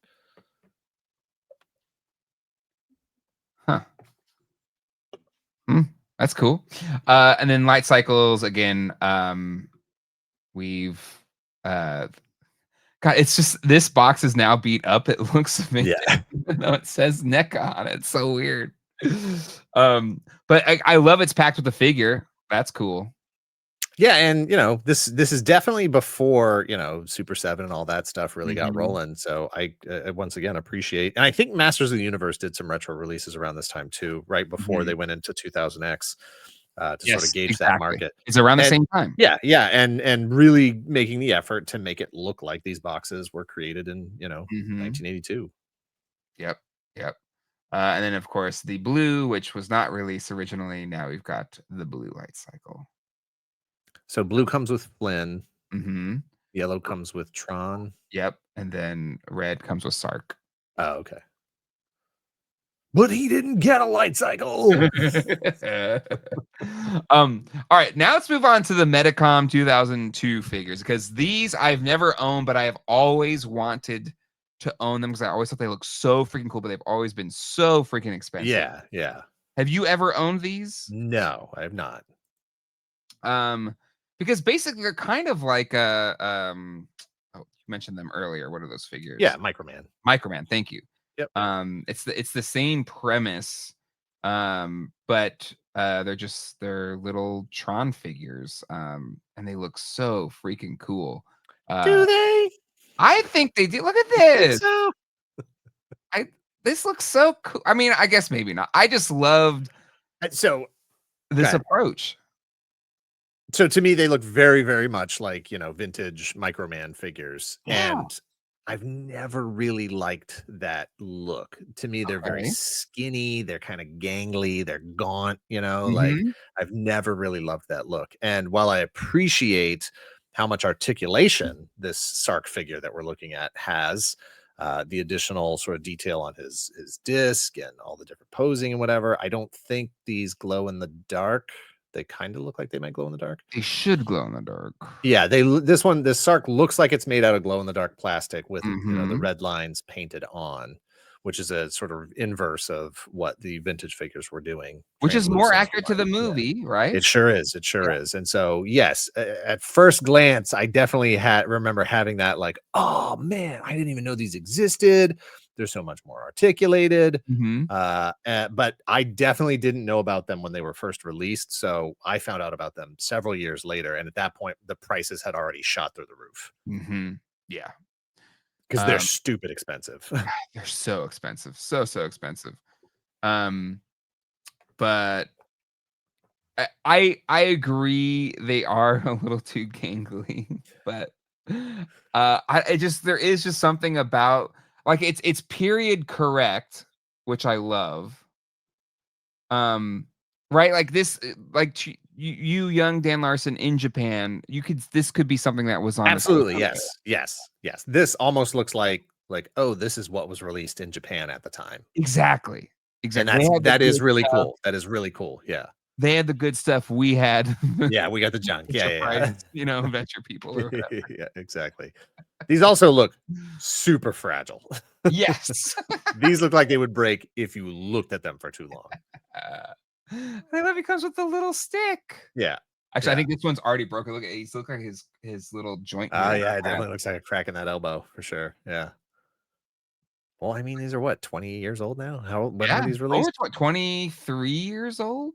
Huh. That's cool. And then light cycles again. We've God, it's just this box is now beat up. It looks amazing. Even though it says NECA on it. It's so weird. But I love it's packed with a figure. That's cool. Yeah, and this is definitely before Super 7 and all that stuff really got rolling. So I once again appreciate, and I think Masters of the Universe did some retro releases around this time too, right before they went into 2000X to sort of gauge that market. It's around the same time. Yeah, and really making the effort to make it look like these boxes were created in 1982. Yep. Yep. And then, of course, the blue, which was not released originally. Now we've got the blue light cycle. So blue comes with Flynn. Mm-hmm. Yellow comes with Tron. Yep. And then red comes with Sark. Oh, okay. But he didn't get a light cycle. All right, now let's move on to the Medicom 2002 figures, because these I've never owned, but I have always wanted to own them because I always thought they look so freaking cool, but they've always been so freaking expensive. Yeah, yeah. Have you ever owned these? No, I have not. Because basically they're kind of like a oh, you mentioned them earlier. What are those figures? Yeah, Microman. Microman, thank you. Yep. It's the same premise, but they're little Tron figures, and they look so freaking cool. Do they? I think they do. Look at I think this. so. This looks so cool. I mean, I guess maybe not. I just loved So this ahead. approach. So to me, they look very, very much like, vintage Microman figures. Yeah. And I've never really liked that look. To me, they're very Okay. skinny. They're kind of gangly. They're gaunt, like Mhm. I've never really loved that look. And while I appreciate how much articulation this Sark figure that we're looking at has, the additional sort of detail on his disc and all the different posing and whatever, I don't think these glow in the dark. They kind of look like they might glow in the dark. They should glow in the dark. Yeah, this Sark looks like it's made out of glow in the dark plastic with the Mhm. red lines painted on, which is a sort of inverse of what the vintage figures were doing. Which is more Translucent accurate to the white. Yeah. movie, right? It sure is. It sure Yeah. is. And so, yes, at first glance, I definitely remember having that like, oh man, I didn't even know these existed. They're so much more articulated. Mhm. But I definitely didn't know about them when they were first released. So I found out about them several years later. And at that point, the prices had already shot through the roof Mhm. Yeah. because they're stupid expensive. They're so expensive. So, so expensive. But I agree they are a little too gangly, but I just there is just something about like it's period correct, which I love. Right? Like this you young Dan Larson in Japan, this could be something that was on the Absolutely. soundtrack. Yes. This almost looks like, oh, this is what was released in Japan at the time. Exactly. And Exactly. They had the that is good really stuff. cool. That is really cool. Yeah. They had the good stuff. We had Yeah, we got the junk. Fisher Yeah. Price, venture people or whatever. Yeah, exactly. These also look super fragile. Yes. These look like they would break if you looked at them for too long. They love he comes with the little stick. Yeah. Actually, I Yeah. think this one's already broken. Look at he's look like his little joint Oh, here. yeah, it definitely looks like a crack in that elbow for sure. Yeah. Well, I mean, these are what, 20 years old now? When were Yeah. these Oh, released? it's what, 23 years old?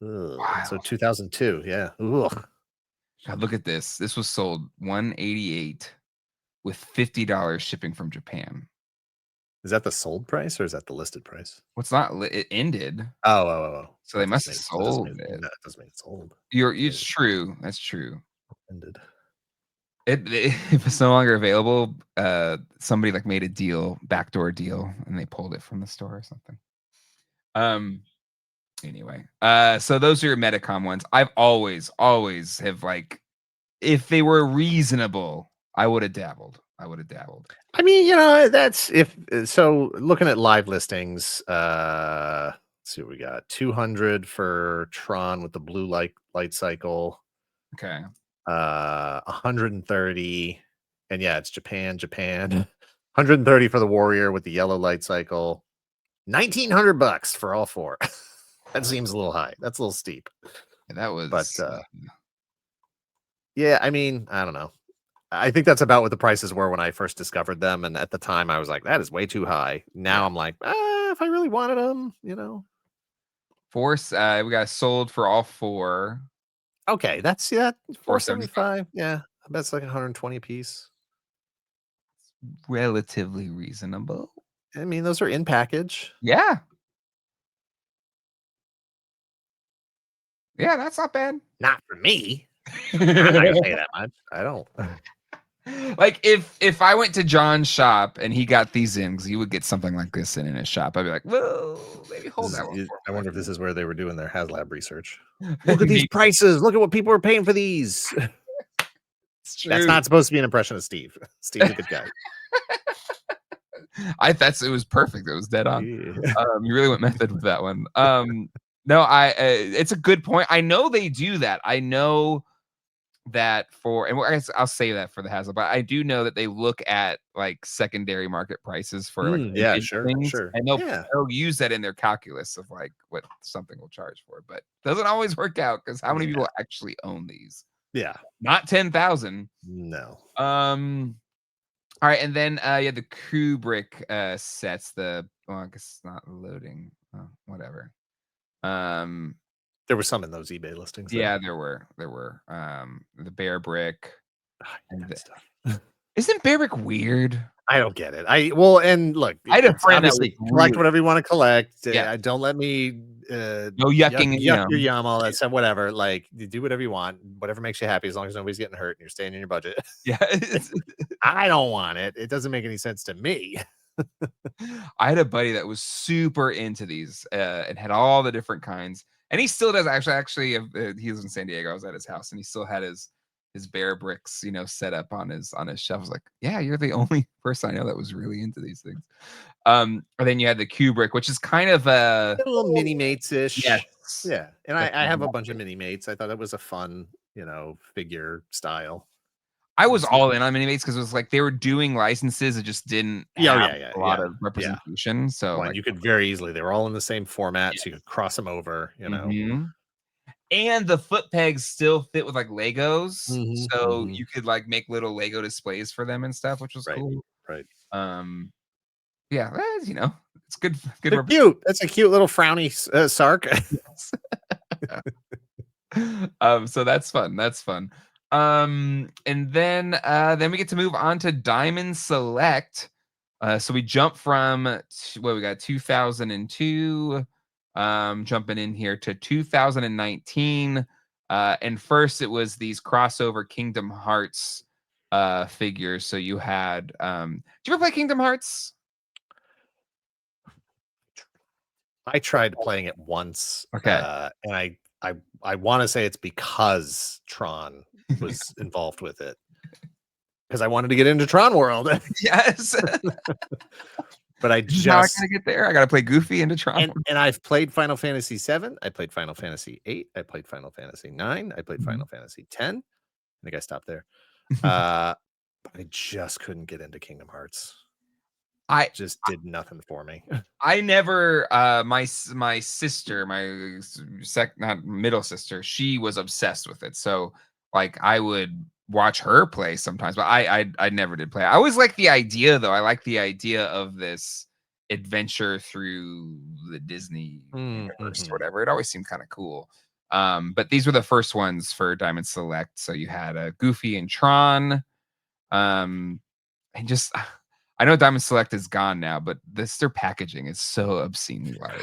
Ugh, so Wow. 2002. Yeah. Ugh. God, look at this. This was sold 188 with $50 shipping from Japan. Is that the sold price or is that the listed price? What's not it ended. Oh. So they must have sold it. That doesn't mean it's sold. It's true. That's true. Ended. If it's no longer available, somebody like made a deal, backdoor deal, and they pulled it from the store or something. Anyway, so those are your Medicom ones. I've always have like, if they were reasonable, I would have dabbled. I mean, that's so looking at live listings, let's see what we got. 200 for Tron with the blue light cycle. Okay. 130, and yeah, it's Japan. 130 for the Warrior with the yellow light cycle. $1,900 for all four. That seems a little high. That's a little steep. That was, But yeah, I mean, I don't know. I think that's about what the prices were when I first discovered them, and at the time I was like, that is way too high. Now I'm like, if I really wanted them, Force. We got sold for all four. Okay, that's 475. 475. Yeah, I bet it's like 120 a piece. Relatively reasonable. I mean, those are in package. Yeah. Yeah, that's not bad. Not for me. I'm not gonna pay that much. I don't. Like if I went to John's shop and he got these in, because he would get something like this in his shop, I'd be like, well, maybe hold that one for I me. wonder if this is where they were doing their Haslab research. Maybe. Look at these prices. Look at what people are paying for these. It's That's true. not supposed to be an impression of Steve. Steve's a good guy. It was perfect. It was dead on. Yeah. You really went method with that one. No, it's a good point. I know they do that. I know that and I guess I'll say that for the Hassel, but I do know that they look at like secondary market prices for like Yeah, vintage sure, things, sure. and Yeah. they'll use that in their calculus of like what something will charge for, but doesn't always work out because how many Yeah. people actually own these? Yeah. Not 10,000. No. All right, and then yeah, the Kubrick sets. I guess it's not loading. Oh, whatever. There were some in those eBay listings. Though. Yeah, there were. The Bear Brick. And That stuff. isn't Bear Brick weird? I don't get it. And look, I had a it's friend that obviously was collect really whatever you want to collect. yeah. Don't let me No yucking, yuck your yum, all that stuff. Whatever. Like, you do whatever you want, whatever makes you happy, as long as nobody's getting hurt and you're staying in your budget. Yeah. I don't want it. It doesn't make any sense to me. I had a buddy that was super into these and had all the different kinds, and he still does. Actually, he was in San Diego. I was at his house, and he still had his Bear Bricks, set up on his shelf. I was like, yeah, you're the only person I know that was really into these things. And then you had the Kubrick, which is kind of a little mini mates ish. yes, Yeah. And I have a bunch of mini mates. I thought it was a fun, figure style. I was all in on mini mates because it was like they were doing licenses. It just didn't have a lot of representation. So you could very easily, they were all in the same format, so you could cross them over, And the foot pegs still fit with like Legos, so you could like make little Lego displays for them and stuff, which was cool. Right. Yeah, it's good. They're cute. That's a cute little frowny Sark. So that's fun. That's fun. And then we get to move on to Diamond Select. So we jump from we got 2002. Jumping in here to 2019. And first it was these crossover Kingdom Hearts figures. So you had do you ever play Kingdom Hearts? I tried playing it once. Okay. And I want to say it's because Tron was involved with it. Because I wanted to get into Tron World. Yes. But I gotta get there. I gotta play Goofy into Tron. And I've played Final Fantasy VII. I played Final Fantasy VIII. I played Final Fantasy IX. I played Final Fantasy X. I think I stopped there. But I just couldn't get into Kingdom Hearts. I just did nothing for me. I never my sister, my not middle sister, she was obsessed with it. So like I would watch her play sometimes, but I never did play. I always like the idea though. I like the idea of this adventure through the Disney universe or whatever. It always seemed kind of cool. But these were the first ones for Diamond Select. So you had a Goofy and Tron. And just I know Diamond Select is gone now, but their packaging is so obscenely large.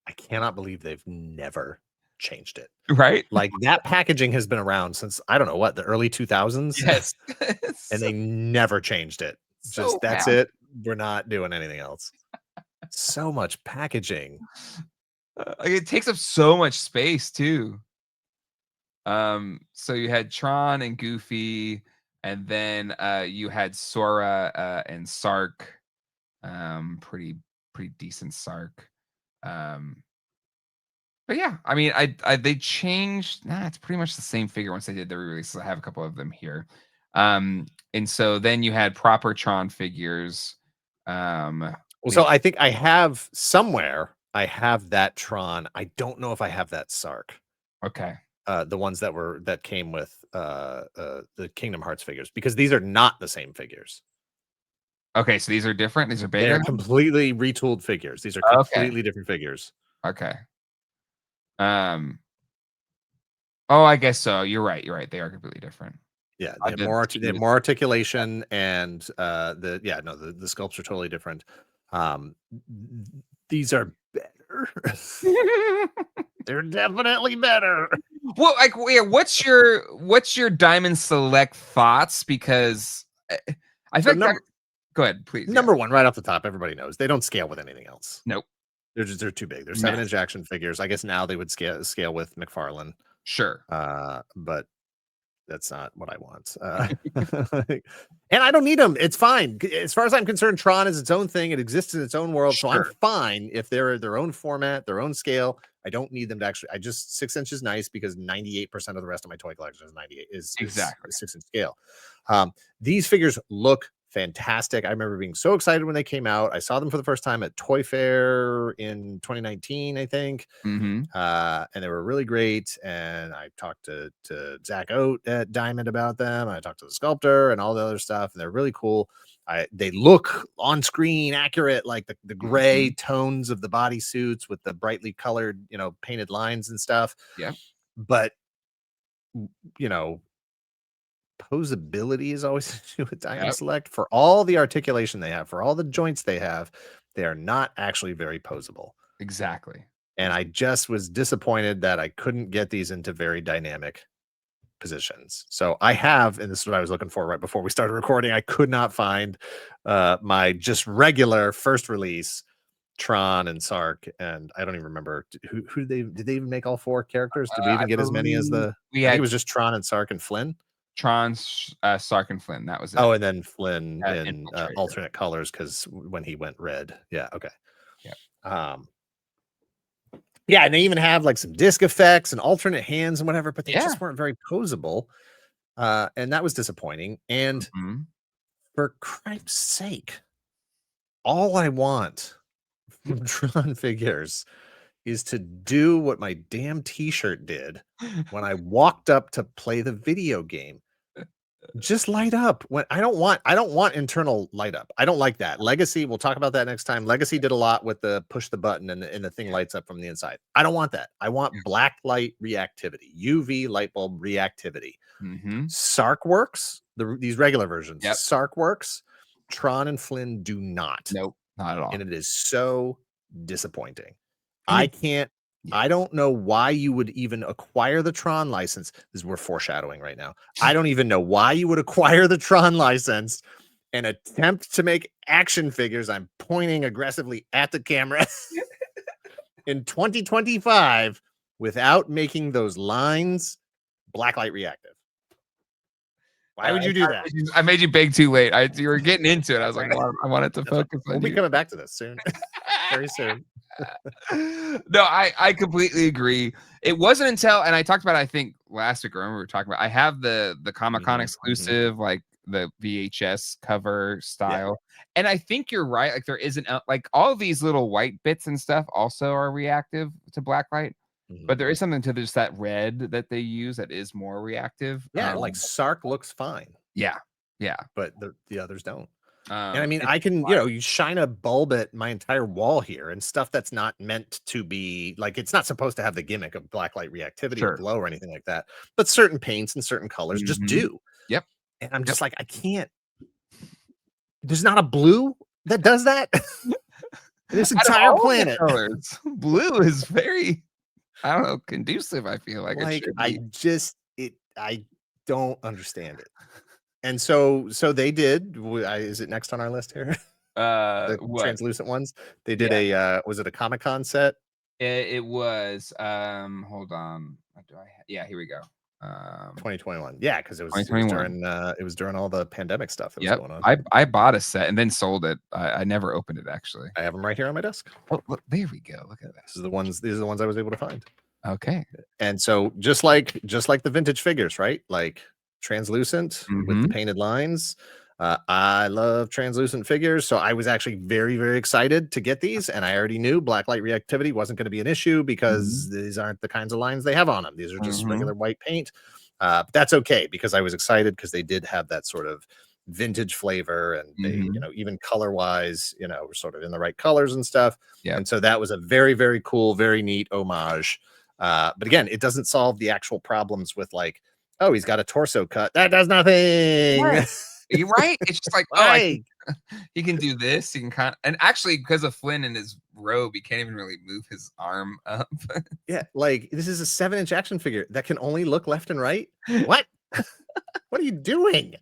I cannot believe they've never changed it. Right? Like that packaging has been around since I don't know what, the early 2000s. Yes. And they never changed it. Just that's it. We're not doing anything else. So much packaging. It takes up so much space too. So you had Tron and Goofy. And then you had Sora and Sark, pretty decent Sark. But yeah, I mean, they changed. It's pretty much the same figure once they did the re-release. So I have a couple of them here. And so then you had proper Tron figures. So I think I have somewhere. I have that Tron. I don't know if I have that Sark. Okay. The ones that came with the Kingdom Hearts figures, because these are not the same figures. Okay, so these are different. These are bigger. They're completely retooled figures. These are completely different figures. Okay. Oh, I guess so. You're right. They are completely different. Yeah, they have more articulation, and the sculpts are totally different. These are better. They're definitely better. Well, like, what's your Diamond Select thoughts? Because I So think that. Go ahead, please. Yeah. number one, right off the top, everybody knows they don't scale with anything else. Nope. They're too big. They're Massive. 7-inch action figures. I guess now they would scale with McFarlane. Sure. But that's not what I want. And I don't need them. It's fine. As far as I'm concerned, Tron is its own thing. It exists in its own world. So I'm Sure. fine if they're their own format, their own scale. I don't need them to actually. I just 6 inch is nice because 98% of the rest of my toy collection is 98 is Exactly. 6-inch scale. These figures look fantastic. I remember being so excited when they came out. I saw them for the first time at Toy Fair in 2019, I think. Mm-hmm. And they were really great. And I talked to Zach Oat at Diamond about them. I talked to the sculptor and all the other stuff, and they're really cool. They look on screen accurate, like the gray tones of the bodysuits with the brightly colored, painted lines and stuff. Yeah. But posability is always an issue with Diamond Select. For all the articulation they have, for all the joints they have, they are not actually very posable. Exactly. And I just was disappointed that I couldn't get these into very dynamic positions. So I have, and this is what I was looking for right before we started recording, I could not find my just regular first release Tron and Sark, and I don't even remember who did they even make all 4 characters? Did we even get as many as I think it was just Tron and Sark and Flynn. Tron, Sark, and Flynn. That was it. Oh, and then Flynn in Infiltrator. alternate colors because when he went red. Yeah. Okay. Yeah. Yeah, and they even have like some disc effects and alternate hands and whatever, but they just weren't very posable. And that was disappointing. And for Christ's sake, all I want from Tron figures is to do what my damn t-shirt did when I walked up to play the video game. Just light up. When I don't want internal light up. I don't like that. Legacy, we'll talk about that next time. Legacy did a lot with the push the button and the thing lights up from the inside. I don't want that. I want black light reactivity, UV light bulb reactivity. Sark works, these regular versions. Sark works. Tron and Flynn do not. Nope, not at all. And it is so disappointing. I don't know why you would even acquire the Tron license. We're foreshadowing right now. I don't even know why you would acquire the Tron license and attempt to make action figures. I'm pointing aggressively at the camera in 2025 without making those lines blacklight reactive. Why would you do that? I made you beg too late. You were getting into it. I was like, well, I wanted to focus on We'll be coming back to this soon. Very soon. No, I completely agree. It wasn't until, and I talked about it, I think last week, I remember we were talking about, I have the Comic-Con exclusive, like the VHS cover style. And I think you're right. Like there isn't like all of these little white bits and stuff also are reactive to blacklight. But there is something to just that red that they use that is more reactive. Yeah, like Sark looks fine. Yeah. But the others don't. And I mean, I can, you shine a bulb at my entire wall here and stuff that's not meant to be like, it's not supposed to have the gimmick of blacklight reactivity or glow or anything like that. But certain paints and certain colors just do. Yep. And I'm just like, I can't. There's not a blue that does that. This entire planet. Colors, blue is very, I don't know, conducive. I feel like I don't understand it. And so they did. Is it next on our list here? The translucent ones. They did was it a Comic-Con set? It was. Hold on. Here we go. 2021. Yeah, because it was during all the pandemic stuff that was going on. I bought a set and then sold it. I never opened it actually. I have them right here on my desk. Oh, look, there we go. Look at that. These are the ones I was able to find. Okay. And so just like the vintage figures, right? Like translucent with the painted lines. I love translucent figures, so I was actually very, very excited to get these, and I already knew blacklight reactivity wasn't going to be an issue because these aren't the kinds of lines they have on them. These are just regular white paint. But that's okay because I was excited because they did have that sort of vintage flavor, and they, even color wise, were sort of in the right colors and stuff. And so that was a very, very cool, very neat homage. But again, it doesn't solve the actual problems with like, oh, he's got a torso cut. That does nothing. Right. You're right. It's just like, he can do this. He can kind of, and actually, because of Flynn and his robe, he can't even really move his arm up. Yeah, like this is a 7-inch action figure that can only look left and right. What? What are you doing?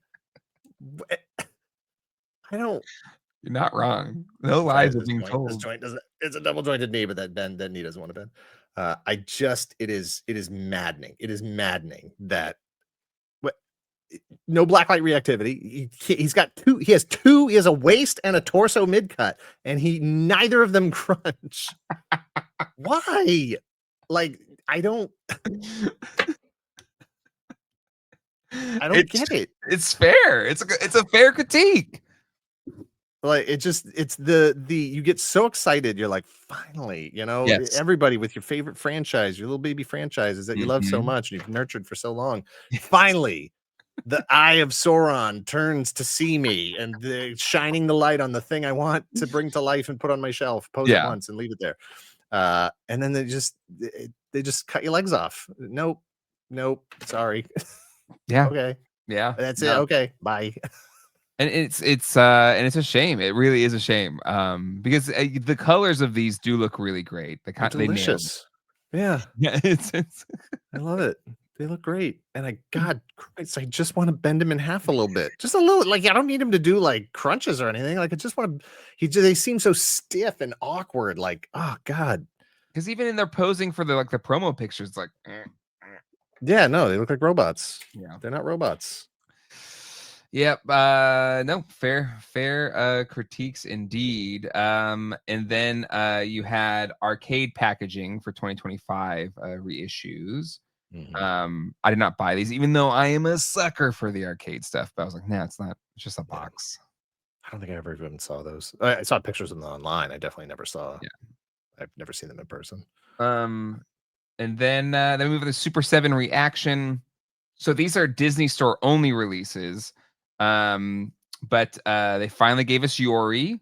I don't. You're not wrong. No Sorry, lies are this being joint. This told. joint doesn't. It's a double jointed knee, but that knee doesn't want to bend. I just. It is maddening. It is maddening that what no blacklight reactivity. He's got two. He has two. He has a waist and a torso mid cut, and neither of them crunch. Why? Like I don't. I don't It's get it. it's fair. It's a fair critique. Like it's the you get so excited. You're like, finally, Yes. everybody with your favorite franchise, your little baby franchises that you love so Mhm. much and you've nurtured for so long. Finally, the eye of Sauron turns to see me and shining the light on the thing I want to bring to life and put on my shelf, pose it Yeah. once and leave it there. And then they just cut your legs off. Nope. Sorry. Yeah. Okay. Yeah. That's it. No. Okay. Bye. And it's a shame. It really is a shame. Because the colors of these do look really great. They're They nailed it. delicious. Yeah. Yeah, it's I love it. They look great. And God Christ, I just want to bend him in half a little bit. Just a little. Like, I don't need him to do like crunches or anything. Like, I just want to, they seem so stiff and awkward. Like, oh God. because even in their posing for the promo pictures, like, Yeah, no, they look like robots. yeah. They're not robots. Yep. No, fair critiques indeed. And then you had arcade packaging for 2025 reissues. I did not buy these, even though I am a sucker for the arcade stuff. But I was like, nah, it's not. It's just a box. I don't think I ever even saw those. I saw pictures of them online. I definitely never saw. Yeah. I've never seen them in person. And then we move to the Super 7 reaction. So these are Disney Store only releases. But they finally gave us Yori.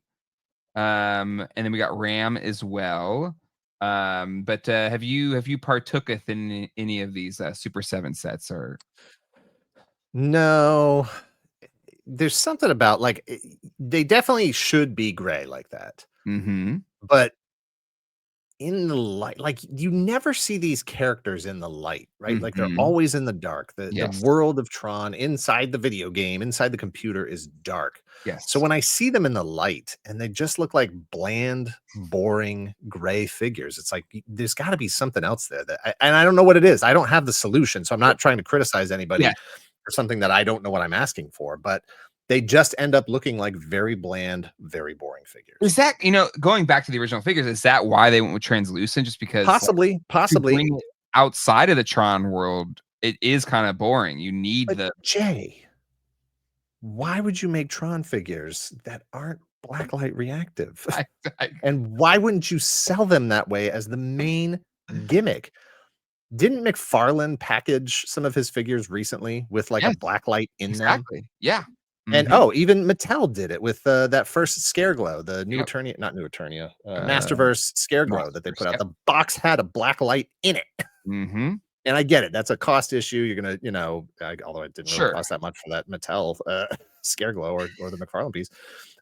And then we got Ram as well. But have you partooketh in any of these Super 7 sets or? No, there's something about they definitely should be gray like that. Mm-hmm. But in the light, like you never see these characters in the light, right? Like they're Mm-hmm. always in the dark. The Yes. world of Tron inside the video game, inside the computer is dark. Yes. So when I see them in the light and they just look like bland, boring gray figures, it's like there's got to be something else there and I don't know what it is. I don't have the solution, so I'm not trying to criticize anybody for something that I don't know what I'm asking for, but they just end up looking like very bland, very boring figures. Is that, going back to the original figures, is that why they went with translucent? Just because possibly to bring it outside of the Tron world, it is kind of boring. You need Jay, why would you make Tron figures that aren't blacklight reactive? And why wouldn't you sell them that way as the main gimmick? Didn't McFarlane package some of his figures recently with a blacklight in them? Exactly. Yeah. And even Mattel did it with that first Scareglow, the new Eternia, not new Eternia, Masterverse Scareglow that they put out. The box had a black light in it. Mm-hmm. And I get it. That's a cost issue. You're going to, although it didn't really cost that much for that Mattel Scareglow or the McFarlane piece.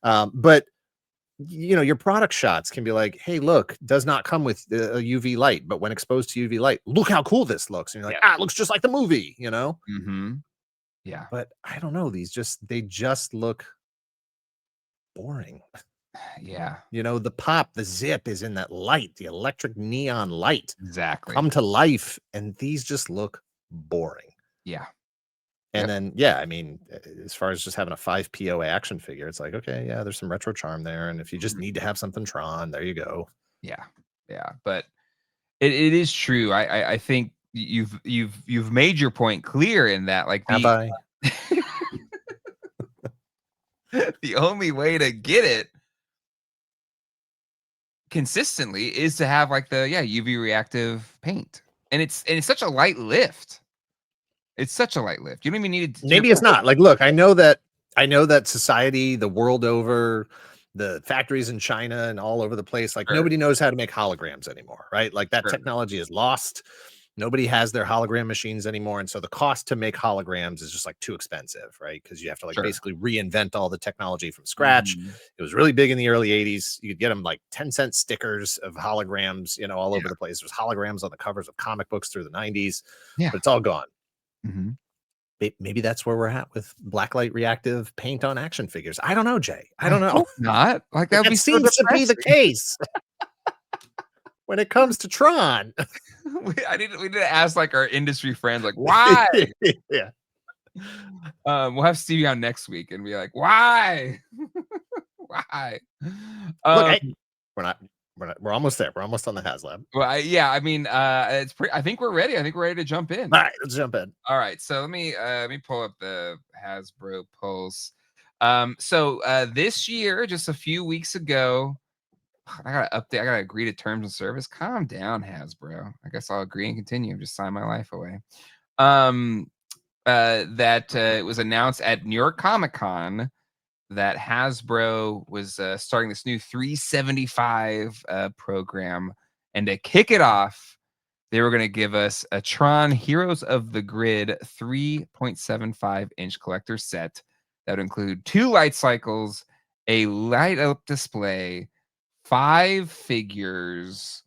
But, your product shots can be like, hey, look, does not come with a UV light. But when exposed to UV light, look how cool this looks. And you're like, it looks just like the movie, Mm-hmm. Yeah. But I don't know. They just look boring. Yeah. The pop, the zip is in that light, the electric neon light. Exactly. Come to life. And these just look boring. Yeah. And then, I mean, as far as just having a 5 POA action figure, it's like, okay, yeah, there's some retro charm there. And if you just need to have something Tron, there you go. Yeah. Yeah. But it is true. I think you've made your point clear in that, Have I? The only way to get it consistently is to have the UV reactive paint, and it's such a light lift. It's such a light lift. You don't even need to. Maybe it's not. Look, I know that society, the world over, the factories in China and all over the place, nobody knows how to make holograms anymore, right? That technology is lost. Nobody has their hologram machines anymore. And so the cost to make holograms is just too expensive, right? Because you have to basically reinvent all the technology from scratch. It was really big in the early 80s. You could get them 10-cent stickers of holograms, all over the place. There's holograms on the covers of comic books through the 90s, but it's all gone. maybe that's where we're at with blacklight reactive paint on action figures. I don't know, Jay. I don't know. Hope not. Like that would be so seems to be the depressing. case when it comes to Tron. We need to ask like our industry friends, like, why? Yeah. We'll have Stevie on next week and be like, why? Why? Look, Um, we're almost there. We're almost on the Haslab. well, I mean, it's pretty. I think we're ready. I think we're ready to jump in. All right, let's jump in. All right, so let me pull up the Hasbro Pulse. So this year, just a few weeks ago, I gotta update. I gotta agree to terms of service. Calm down, Hasbro. I guess I'll agree and continue. Just sign my life away. That it was announced at New York Comic Con that Hasbro was starting this new 375 program, and to kick it off, they were going to give us a Tron Heroes of the Grid 3.75-inch collector set that would include 2 light cycles, a light up display, 5 figures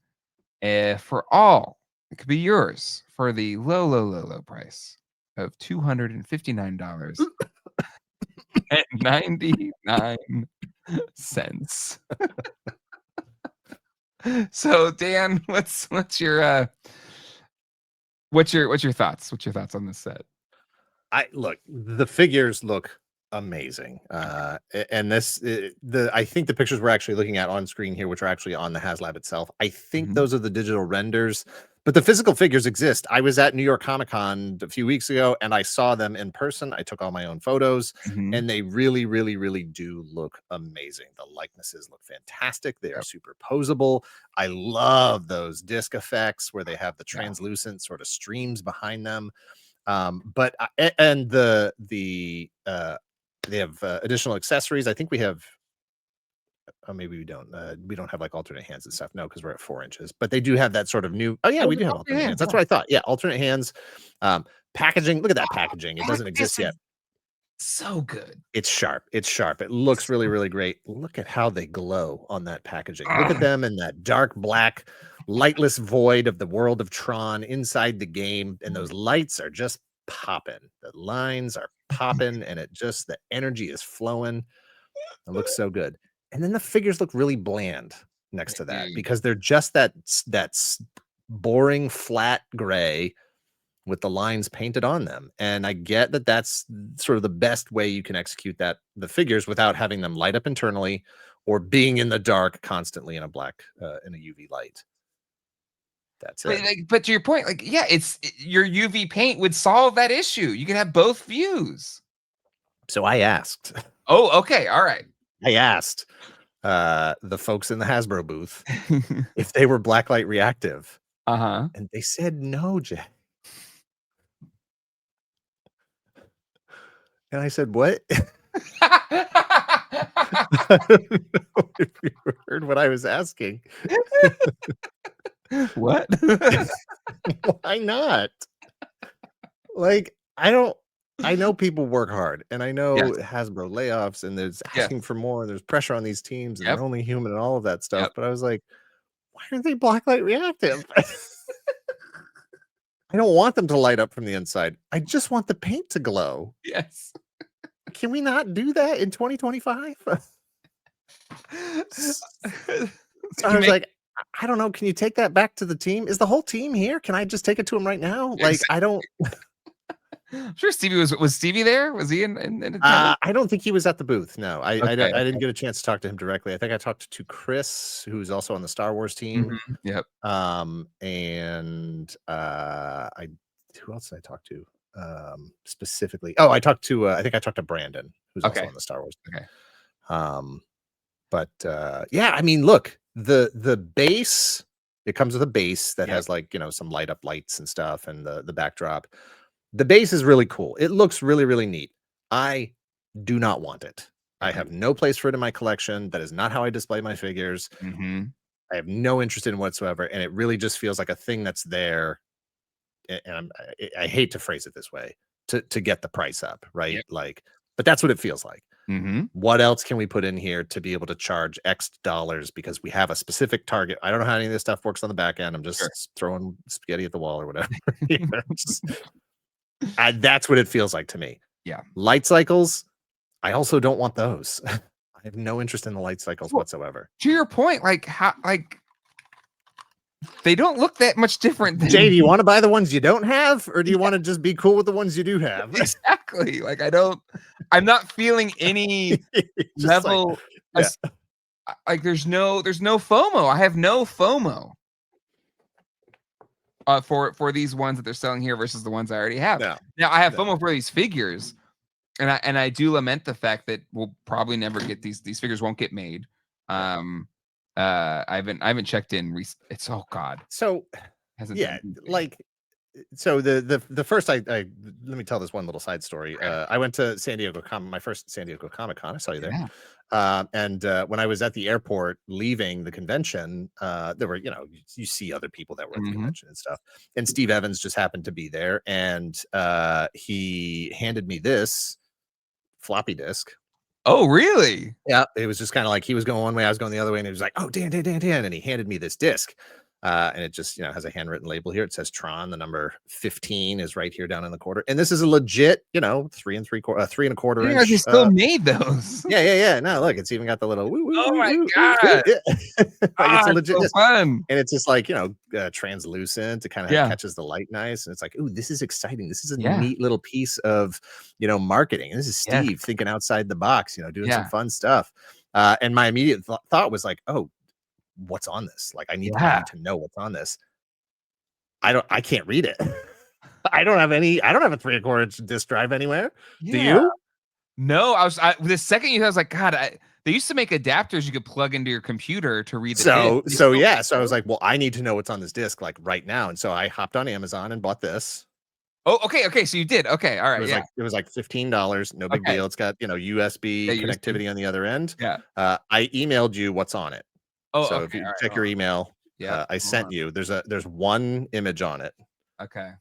for all. It could be yours for the low price of $259.99. So Dan, what's your thoughts? What's your thoughts on this set? Look, the figures look amazing. And I think the pictures we're actually looking at on screen here, which are actually on the Haslab itself, I think those are the digital renders, but the physical figures exist. I was at New York Comic Con a few weeks ago and I saw them in person. I took all my own photos and they really, really, really do look amazing. The likenesses look fantastic. They are superposable. I love those disc effects where they have the translucent sort of streams behind them. But and they have additional accessories. I think we have, maybe we don't have like alternate hands and stuff. No, because we're at 4 inches, but they do have that sort of new. Oh yeah, we do have alternate hands. That's what I thought. Yeah, alternate hands. Packaging. Look at that packaging. It doesn't exist yet. So good. It's sharp. It's sharp. It looks really, really great. Look at how they glow on that packaging. Look at them in that dark black, lightless void of the world of Tron inside the game. And those lights are just popping. The lines are popping and the energy is flowing. It looks so good. And then the figures look really bland next to that because they're just that boring flat gray with the lines painted on them. And I get that that's sort of the best way you can execute the figures without having them light up internally or being in the dark constantly in a UV light. That's it. But to your point, your UV paint would solve that issue. You can have both views. So I asked. Oh, okay. All right. I asked the folks in the Hasbro booth if they were blacklight reactive. And they said no, Jay. And I said, what? I don't know if you heard what I was asking. What? Why not? Like, I know people work hard and I know Hasbro layoffs and there's asking for more and there's pressure on these teams and they're only human and all of that stuff. But I was like, why aren't they blacklight reactive? I don't want them to light up from the inside. I just want the paint to glow. Yes. Can we not do that in 2025? So I was like, I don't know. Can you take that back to the team? Is the whole team here? Can I just take it to him right now? Like, I don't. I'm sure Stevie was Stevie there? Was he in I don't think he was at the booth. No, I didn't get a chance to talk to him directly. I think I talked to Chris, who's also on the Star Wars team. Yep. And who else did I talk to? Specifically. Oh, I think I talked to Brandon, who's also on the Star Wars team. But yeah, I mean, look, the base, it comes with a base that has like, some light up lights and stuff and the backdrop. The base is really cool. It looks really, really neat. I do not want it. I have no place for it in my collection. That is not how I display my figures. I have no interest in it whatsoever. And it really just feels like a thing that's there. And I hate to phrase it this way, to get the price up, right? Like, but that's what it feels like. What else can we put in here to be able to charge X dollars because we have a specific target? I don't know how any of this stuff works on the back end. I'm just throwing spaghetti at the wall or whatever. That's what it feels like to me. Yeah. Light cycles, I also don't want those. I have no interest in the light cycles Well, whatsoever. to your point, like they don't look that much different than Jay, do you want to buy the ones you don't have, or do you want to just be cool with the ones you do have? exactly. Like I'm not feeling any level. Like, Like there's no FOMO. I have no FOMO for these ones that they're selling here versus the ones I already have. No, now I have FOMO for these figures, and I do lament the fact that we'll probably never get these figures won't get made. I haven't checked in. It's God. So yeah, like so the first I let me tell this one little side story. I went to my first San Diego Comic Con. I saw you there. Yeah. And when I was at the airport leaving the convention, there were, you see other people that were at the convention and stuff. And Steve Evans just happened to be there, and he handed me this floppy disk. Oh, really? Yeah, it was just kind of like he was going one way, I was going the other way, and he was like, "Oh, Dan," and he handed me this disc. And it just, has a handwritten label here. It says Tron. The number 15 is right here down in the corner. And this is a legit, 3 3/4 inch. They still made those. Yeah. No, look, it's even got the little. Oh my God! It's a legit. So fun. And it's just like translucent. It kind of catches the light nice, and it's like, ooh, this is exciting. This is a neat little piece of marketing. And this is Steve thinking outside the box. Doing some fun stuff. And my immediate thought was like, oh, what's on this? Like, I need to know what's on this. I can't read it. I don't have a 3/4 inch disk drive anywhere. Do you? No, the second I was like, God, they used to make adapters you could plug into your computer to read the disc. So I was like, well, I need to know what's on this disc like right now. And so I hopped on Amazon and bought this. Oh, okay. So you did. Okay. All right. It was like $15. No big deal. It's got, USB connectivity on the other end. Yeah. I emailed you what's on it. Oh, so if you check your email, I sent you. There's one image on it. Okay.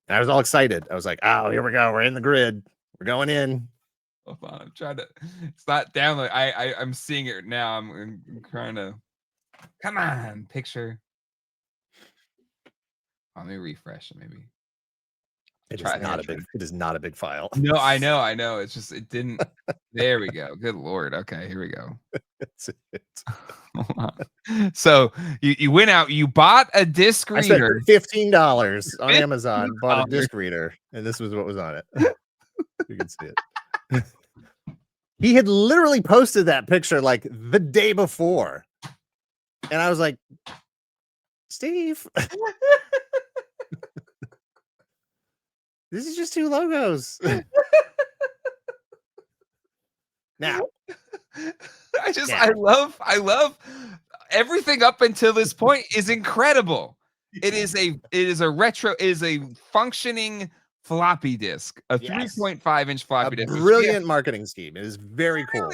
And I was all excited. I was like, oh, here we go. We're in the grid. We're going in. Hold on. I'm trying to. It's not download. I'm seeing it now. I'm trying to. Come on, picture. Let me refresh it. Maybe. It is not a big file. No, I know. It's just it didn't. There we go. Good Lord. Okay, here we go. That's it. So you went out, you bought a disc reader. I spent $15 on Amazon, bought a disc reader, and this was what was on it. You can see it. He had literally posted that picture like the day before. And I was like, Steve, this is just 2 logos. Now, I love everything up until this point is incredible. It is a functioning floppy disk, a 3.5 inch floppy disk. Brilliant marketing scheme. It is very cool.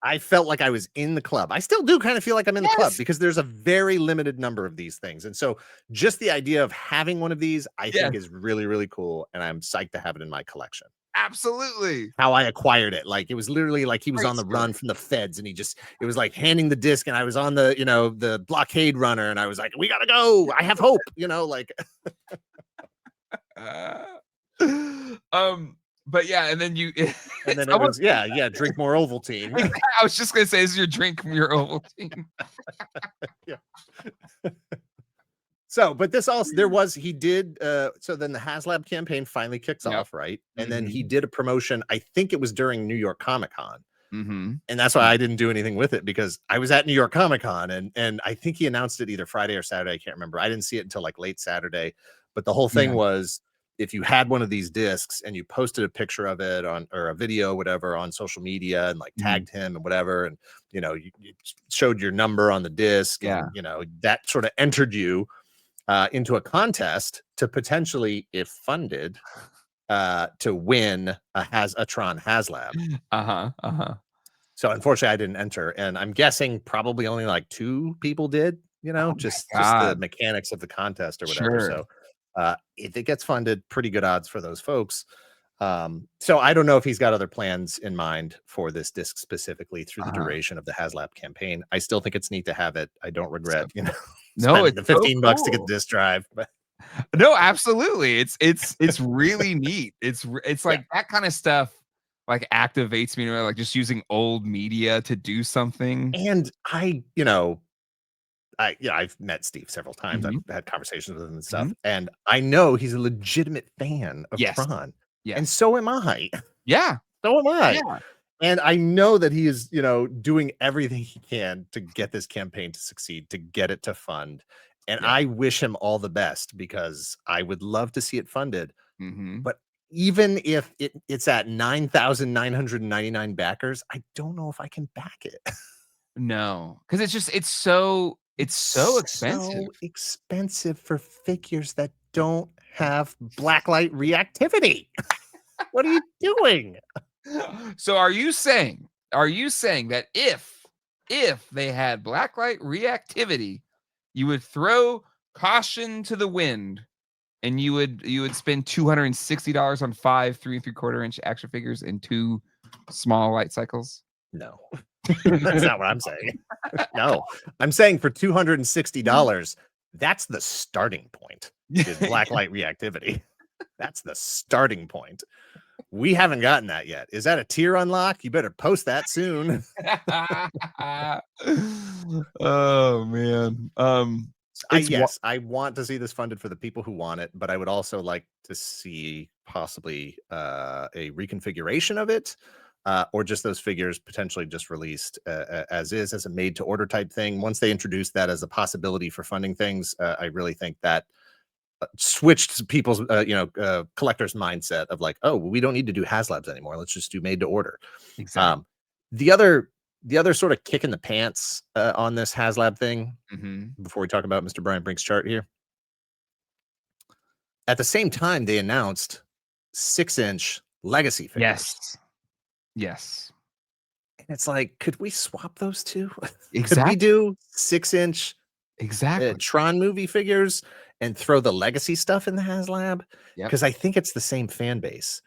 I felt like I was in the club. I still do kind of feel like I'm in the club because there's a very limited number of these things. And so just the idea of having one of these, I think is really, really cool. And I'm psyched to have it in my collection. Absolutely. How I acquired it. Like, it was literally like he was on the run from the feds, and it was like handing the disc, and I was on the, the blockade runner, and I was like, we gotta go. I have hope, like. But yeah, and then and then it was drink more Ovaltine. I was just gonna say, this is your drink from your Ovaltine. Yeah. So, but this also, he did, so then the Haslab campaign finally kicks off, right? And then he did a promotion, I think it was during New York Comic Con. And that's why I didn't do anything with it, because I was at New York Comic Con, and I think he announced it either Friday or Saturday. I can't remember. I didn't see it until like late Saturday, but the whole thing was, if you had one of these discs and you posted a picture of it or a video, whatever, on social media and like tagged him and whatever, and, you showed your number on the disc, and, that sort of entered you into a contest to potentially, if funded, to win a Tron Haslab. So unfortunately I didn't enter, and I'm guessing probably only like 2 people did, just the mechanics of the contest or whatever. So if it gets funded, pretty good odds for those folks. So I don't know if he's got other plans in mind for this disc specifically through the duration of the Haslab campaign. I still think it's neat to have it. I don't regret, no, it's the $15 so to get the disc drive. But No, absolutely. It's really neat. It's Yeah. like that kind of stuff like activates me, like just using old media to do something. And I've met Steve several times. I've Mhm, had conversations with him and stuff, mhm. and I know he's a legitimate fan of Yes. Tron, and Yes. so am I. Yeah. So am I. Yeah. And I know that he is, doing everything he can to get this campaign to succeed, to get it to fund. And Yeah. I wish him all the best because I would love to see it funded. Mhm. But even if it's at 9,999 backers, I don't know if I can back it. No, because it's so expensive. So expensive for figures that don't have blacklight reactivity. What are you doing? So are you saying that if they had blacklight reactivity, you would throw caution to the wind and you would spend $260 on 5 3 3/4 inch action figures and 2 small light cycles? No. That's not what I'm saying. No. I'm saying for $260, that's the starting point, is blacklight reactivity. That's the starting point. We haven't gotten that yet. Is that a tier unlock? You better post that soon. Oh, man. It's wa Yes, I want to see this funded for the people who want it, but I would also like to see possibly a reconfiguration of it, or just those figures potentially just released as is, as a made to order type thing. Once they introduce that as a possibility for funding things, I really think that switched people's collectors mindset of like, oh, we don't need to do Haslabs anymore, let's just do made to order. exactly. um the other sort of kick in the pants on this Haslab thing, Mhm. before we talk about Mr. Brian Brink's chart here, at the same time they announced 6-inch legacy figures, Yes. Yes. and it's like, could we swap those two? Could we Exactly. do 6-inch Exactly. Tron movie figures and throw the legacy stuff in the HasLab? Yep. Because I think it's the same fan base.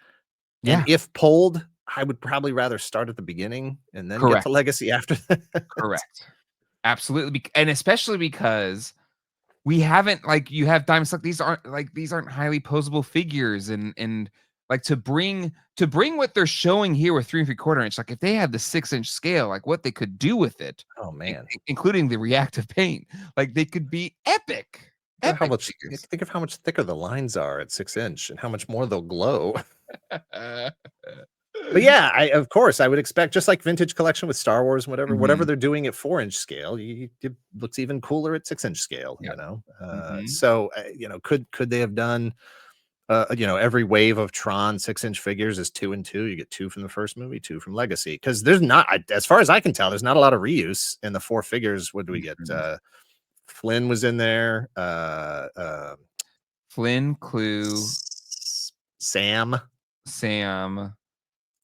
And Yeah. if polled, I would probably rather start at the beginning and then get to Correct. legacy after that. Correct. Absolutely, and especially because we haven't like you have diamonds like these aren't highly posable figures and like to bring what they're showing here with 3 3/4 inch, like if they had the 6-inch scale, like what they could do with it, Oh man. including the reactive paint, like they could be epic, Think of how epic much figures. think of how much thicker the lines are at 6-inch and how much more they'll glow. But yeah, of course I would expect, just like vintage collection with Star Wars and whatever Mhm. they're doing at 4-inch scale, it looks even cooler at 6-inch scale, Yeah. Mhm. So could they have done every wave of Tron 6-inch figures is 2 and 2. You get 2 from the first movie, 2 from Legacy. Because there's not, as far as I can tell, there's not a lot of reuse in the 4 figures. What do we get? Mhm. Flynn was in there. Flynn, Clue, Sam, Sam,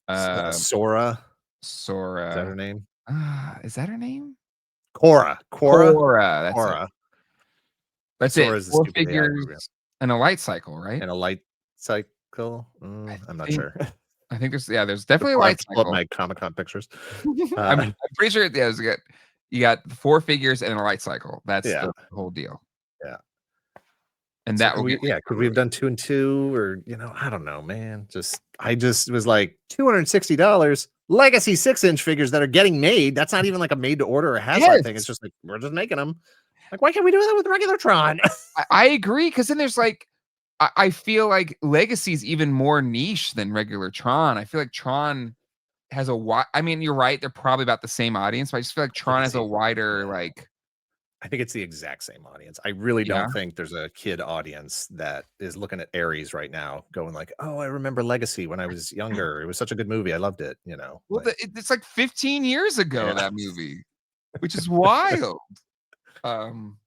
um, Sora. Is that Sora. her name? Is that her name? Cora. Cora, that's it. Cora. That's it. Sora is the 4 stupid AI figures program. and a light cycle, right? And a light cycle. I I'm not think sure. I think there's definitely a I have light to pull up cycle. my Comic Con pictures. I'm pretty sure, yeah, you got 4 figures and a light cycle. That's Yeah. the whole deal, Yeah. and So that will get could we have done 2 and 2, or I don't know, man. I just was like, $260 legacy 6-inch figures that are getting made. That's not even like a made to order or a HasLab thing. It's Yes, just like, we're just making them. Like, why can't we do that with regular Tron? I agree, 'cause then there's like I feel like Legacy's even more niche than regular Tron. I feel like Tron has a wide. I mean, you're right, they're probably about the same audience, but I just feel like I think Tron it's has a the wider, yeah. like I think it's the exact same audience. I really yeah. don't think there's a kid audience that is looking at Ares right now going like, "Oh, I remember Legacy when I was younger. It was such a good movie. I loved it," Well, like, it's like 15 years ago, yeah. that movie, which is wild, um,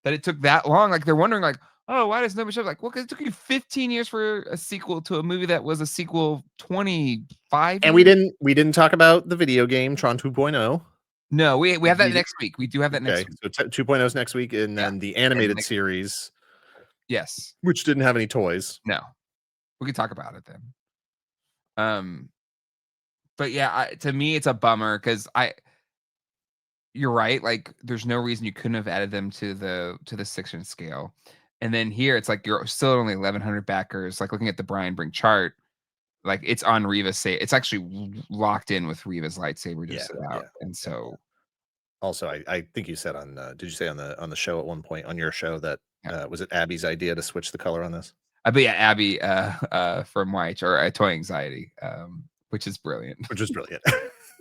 that it took that long, like, they're wondering, like, "Oh, why does nobody show?" Like, "Well, 'cause it took you 15 years for a sequel to a movie that was a sequel 25 And years." we didn't talk about the video game Tron 2.0. No, we have that We did, next week. We do have that next okay, week. so 2.0 is next week, and Yeah, then the and, animated like series, yes. which didn't have any toys. No, we can talk about it then. Um, but yeah, to me, it's a bummer because you're right, like, there's no reason you couldn't have added them to the 6-inch scale. And then here it's like you're still only 1,100 backers. Like looking at the Brian Brink chart, like it's on Reva's say it's actually locked in with Reva's lightsaber just out. And so also I think you said on did you say on the show at one point on your show that was it Abby's idea to switch the color on this? But yeah, Abby from White or Toy Anxiety, which is brilliant. Which is brilliant.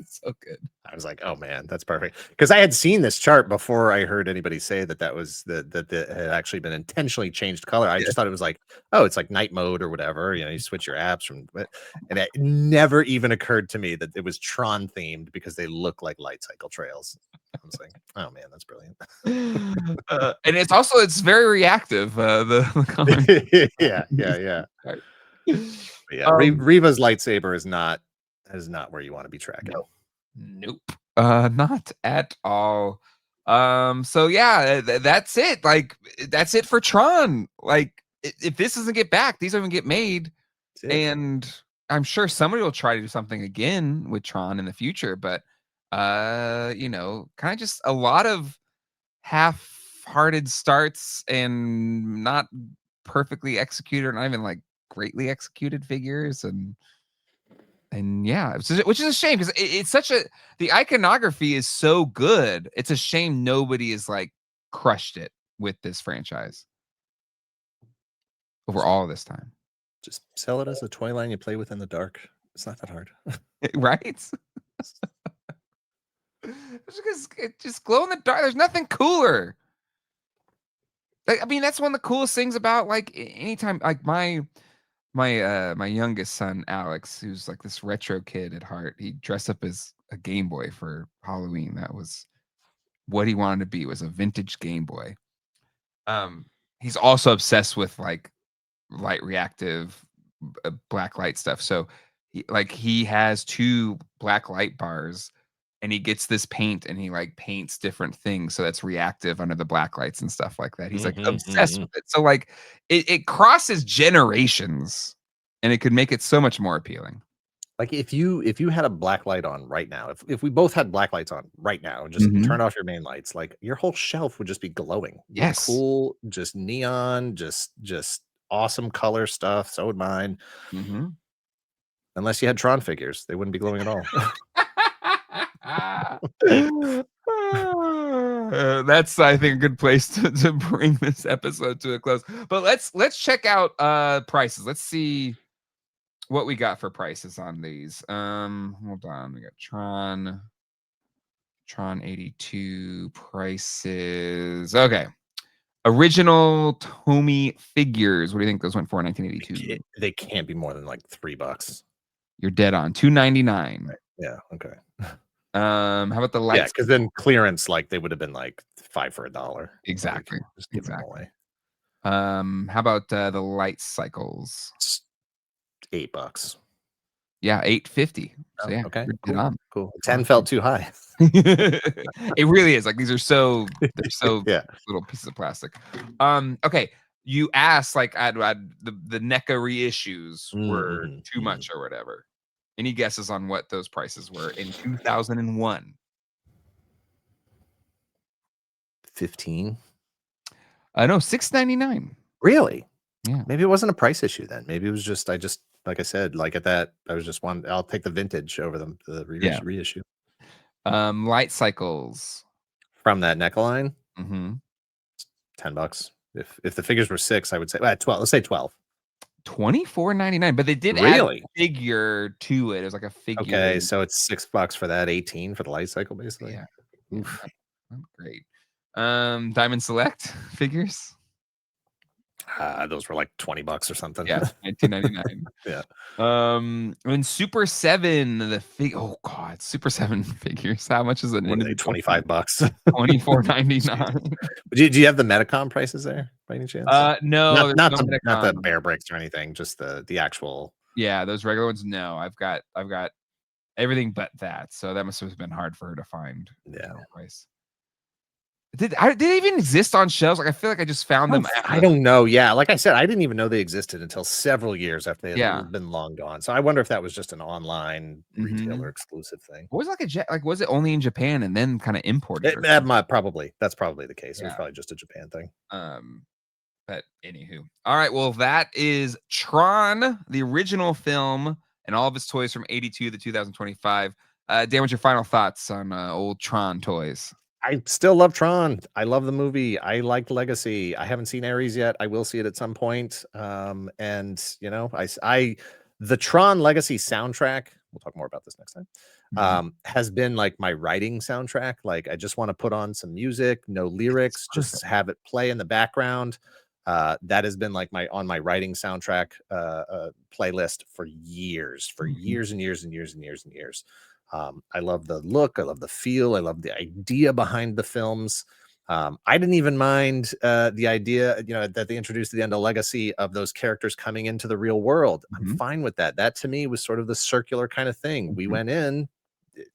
It's so good. I was like, oh man, that's perfect. Because I had seen this chart before I heard anybody say that was that had actually been intentionally changed color. I just thought it was like, oh, it's like night mode or whatever. You know, you switch your apps from, and it never even occurred to me that it was Tron themed because they look like light cycle trails. I was like, oh man, that's brilliant. And it's very reactive. The yeah. But yeah, Reva's lightsaber is not where you want to be tracking. Nope. Not at all. So yeah, that's it. Like that's it for Tron. Like if this doesn't get back, these don't even get made. And I'm sure somebody will try to do something again with Tron in the future, but you know, kind of just a lot of half-hearted starts and not perfectly executed, or not even like greatly executed figures, and yeah, which is a shame because it's such a the iconography is so good. It's a shame nobody has like crushed it with this franchise over all this time. Just sell it as a toy line you play with in the dark. It's not that hard, right? Just glow in the dark. There's nothing cooler. Like, I mean, that's one of the coolest things about like anytime like my youngest son Alex, who's like this retro kid at heart, he dressed up as a Game Boy for Halloween. That was what he wanted to be, was a vintage Game Boy. He's also obsessed with like light reactive black light stuff. So he has 2 black light bars and he gets this paint and he like paints different things so that's reactive under the black lights and stuff like that. He's like obsessed with it. So like it crosses generations and it could make it so much more appealing. Like if you had a black light on right now, if we both had black lights on right now and just turn off your main lights, like your whole shelf would just be glowing. Yes. Cool, just neon, just awesome color stuff. So would mine. Unless you had Tron figures, they wouldn't be glowing at all. That's I think a good place to bring this episode to a close. But let's check out prices. Let's see what we got for prices on these. Hold on. We got Tron 82 prices. Okay. Original Tomy figures. What do you think those went for in 1982? They can't be more than like $3. You're dead on. $2.99. Right. Yeah. Okay. How about the lights? Yeah, because then clearance, like they would have been like $5 for $1. Exactly. Like, just give them away. How about the light cycles? $8. Yeah, $8.50. So yeah, okay, cool. 10 felt too high. It really is. Like they're so little pieces of plastic. Okay. You asked like the NECA reissues were too much or whatever. Any guesses on what those prices were in 2001? 15. No, $6.99. Really? Yeah. Maybe it wasn't a price issue then. Maybe it was just like I said, like at that, I was just one. I'll take the vintage over the reissue. Light cycles from that NECA line. $10. If the figures were 6, I would say 12. Let's say 12. $24.99, but they did add a figure to it. It was like a figure. Okay, so it's $6 for that, 18 for the light cycle, basically. Yeah. Oof. Great. Diamond Select figures. Those were like $20 or something. Yeah, $19.99. Yeah. And Super 7, oh god, Super 7 figures. How much is it? $25. $24.99. Do you have the Medicom prices there by any chance? No, not the bear bricks or anything, just the actual. Yeah, those regular ones. No, I've got everything but that. So that must have been hard for her to find. Yeah. Price. Did they even exist on shelves? Like I feel like I just found them. I don't know. Yeah, like I said, I didn't even know they existed until several years after they had been long gone. So I wonder if that was just an online retailer exclusive thing. Was it was it only in Japan and then kind of imported? That's probably the case. Yeah. It was probably just a Japan thing. But anywho, all right. Well, that is Tron, the original film, and all of its toys from 82 to 2025. Dan, what's your final thoughts on old Tron toys? I still love Tron. I love the movie. I liked Legacy. I haven't seen Ares yet. I will see it at some point. And you know, the Tron Legacy soundtrack, we'll talk more about this next time, has been like my writing soundtrack. Like I just want to put on some music, no lyrics, just have it play in the background. That has been like my writing soundtrack playlist for years, years and years and years and years and years. I love the look, I love the feel, I love the idea behind the films. I didn't even mind the idea, you know, that they introduced at the end of Legacy of those characters coming into the real world. I'm fine with that. That to me was sort of the circular kind of thing. We went in,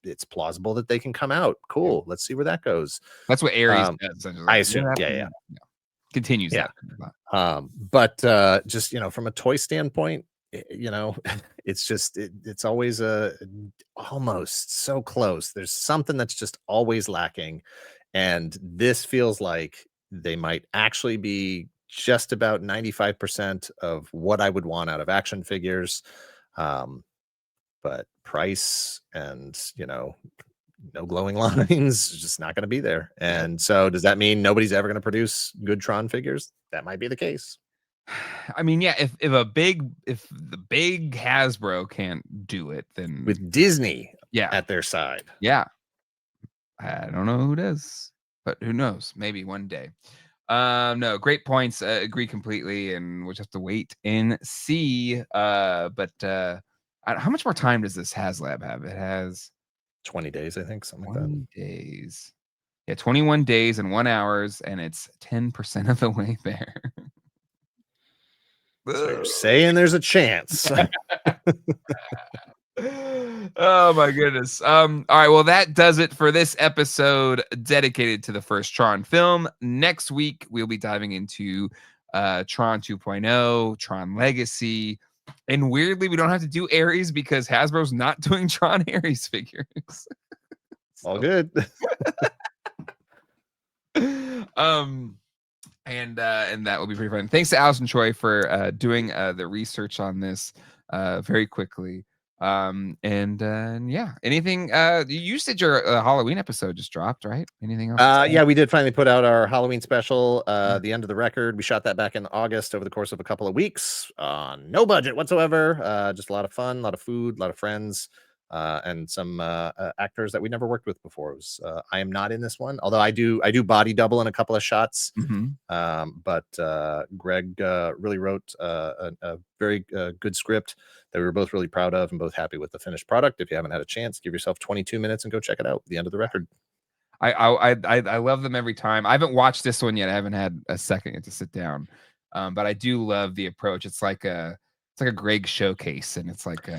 it's plausible that they can come out. Cool. Let's see where that goes. That's what Ares does. I assume. Yeah. Continues. Yeah. That. But just, you know, from a toy standpoint, you know, it's just it's always almost so close. There's something that's just always lacking, and this feels like they might actually be just about 95% of what I would want out of action figures. But price and, you know, no glowing lines, just not going to be there. And so does that mean nobody's ever going to produce good Tron figures? That might be the case. I mean, yeah, if the big Hasbro can't do it, then with Disney at their side. Yeah. I don't know who does, but who knows? Maybe one day. No, great points. Agree completely, and we'll just have to wait and see. But how much more time does this Haslab have? It has 20 days, I think, something like 20 days. Yeah, 21 days and 1 hours, and it's 10% of the way there. So you're saying there's a chance. Oh my goodness. All right, well, that does it for this episode dedicated to the first Tron film. Next week we'll be diving into Tron 2.0, Tron Legacy, and weirdly we don't have to do Ares because Hasbro's not doing Tron Ares figures. All good. And that will be pretty fun. Thanks to Allison Choi for doing the research on this very quickly. And yeah, anything you said your Halloween episode just dropped, right? Anything else? Yeah, we did finally put out our Halloween special, The End of the Record. We shot that back in August over the course of a couple of weeks on no budget whatsoever. Just a lot of fun, a lot of food, a lot of friends, and some actors that we never worked with before. It was, I am not in this one, although I do body double in a couple of shots. But Greg really wrote a very good script that we were both really proud of and both happy with the finished product. If you haven't had a chance, give yourself 22 minutes and go check it out. The End of the Record. I love them every time. I haven't watched this one yet. I haven't had a second to sit down. But I do love the approach. It's like a Greg showcase, and it's like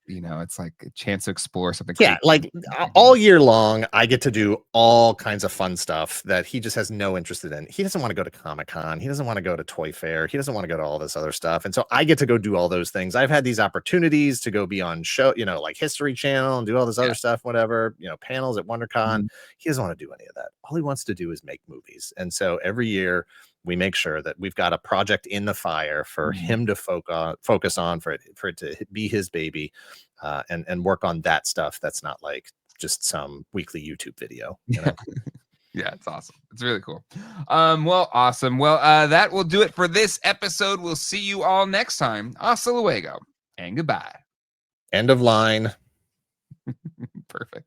you know, it's like a chance to explore something. Yeah, like all year long, I get to do all kinds of fun stuff that he just has no interest in. He doesn't want to go to Comic-Con. He doesn't want to go to Toy Fair. He doesn't want to go to all this other stuff. And so I get to go do all those things. I've had these opportunities to go be on show, you know, like History Channel and do all this other stuff, whatever, you know, panels at WonderCon. He doesn't want to do any of that. All he wants to do is make movies. And so every year we make sure that we've got a project in the fire for him to focus on, for it to be his baby, and work on that stuff. That's not like just some weekly YouTube video, you know? Yeah, it's awesome. It's really cool. Well, awesome. Well, that will do it for this episode. We'll see you all next time. Hasta luego and goodbye. End of line. Perfect.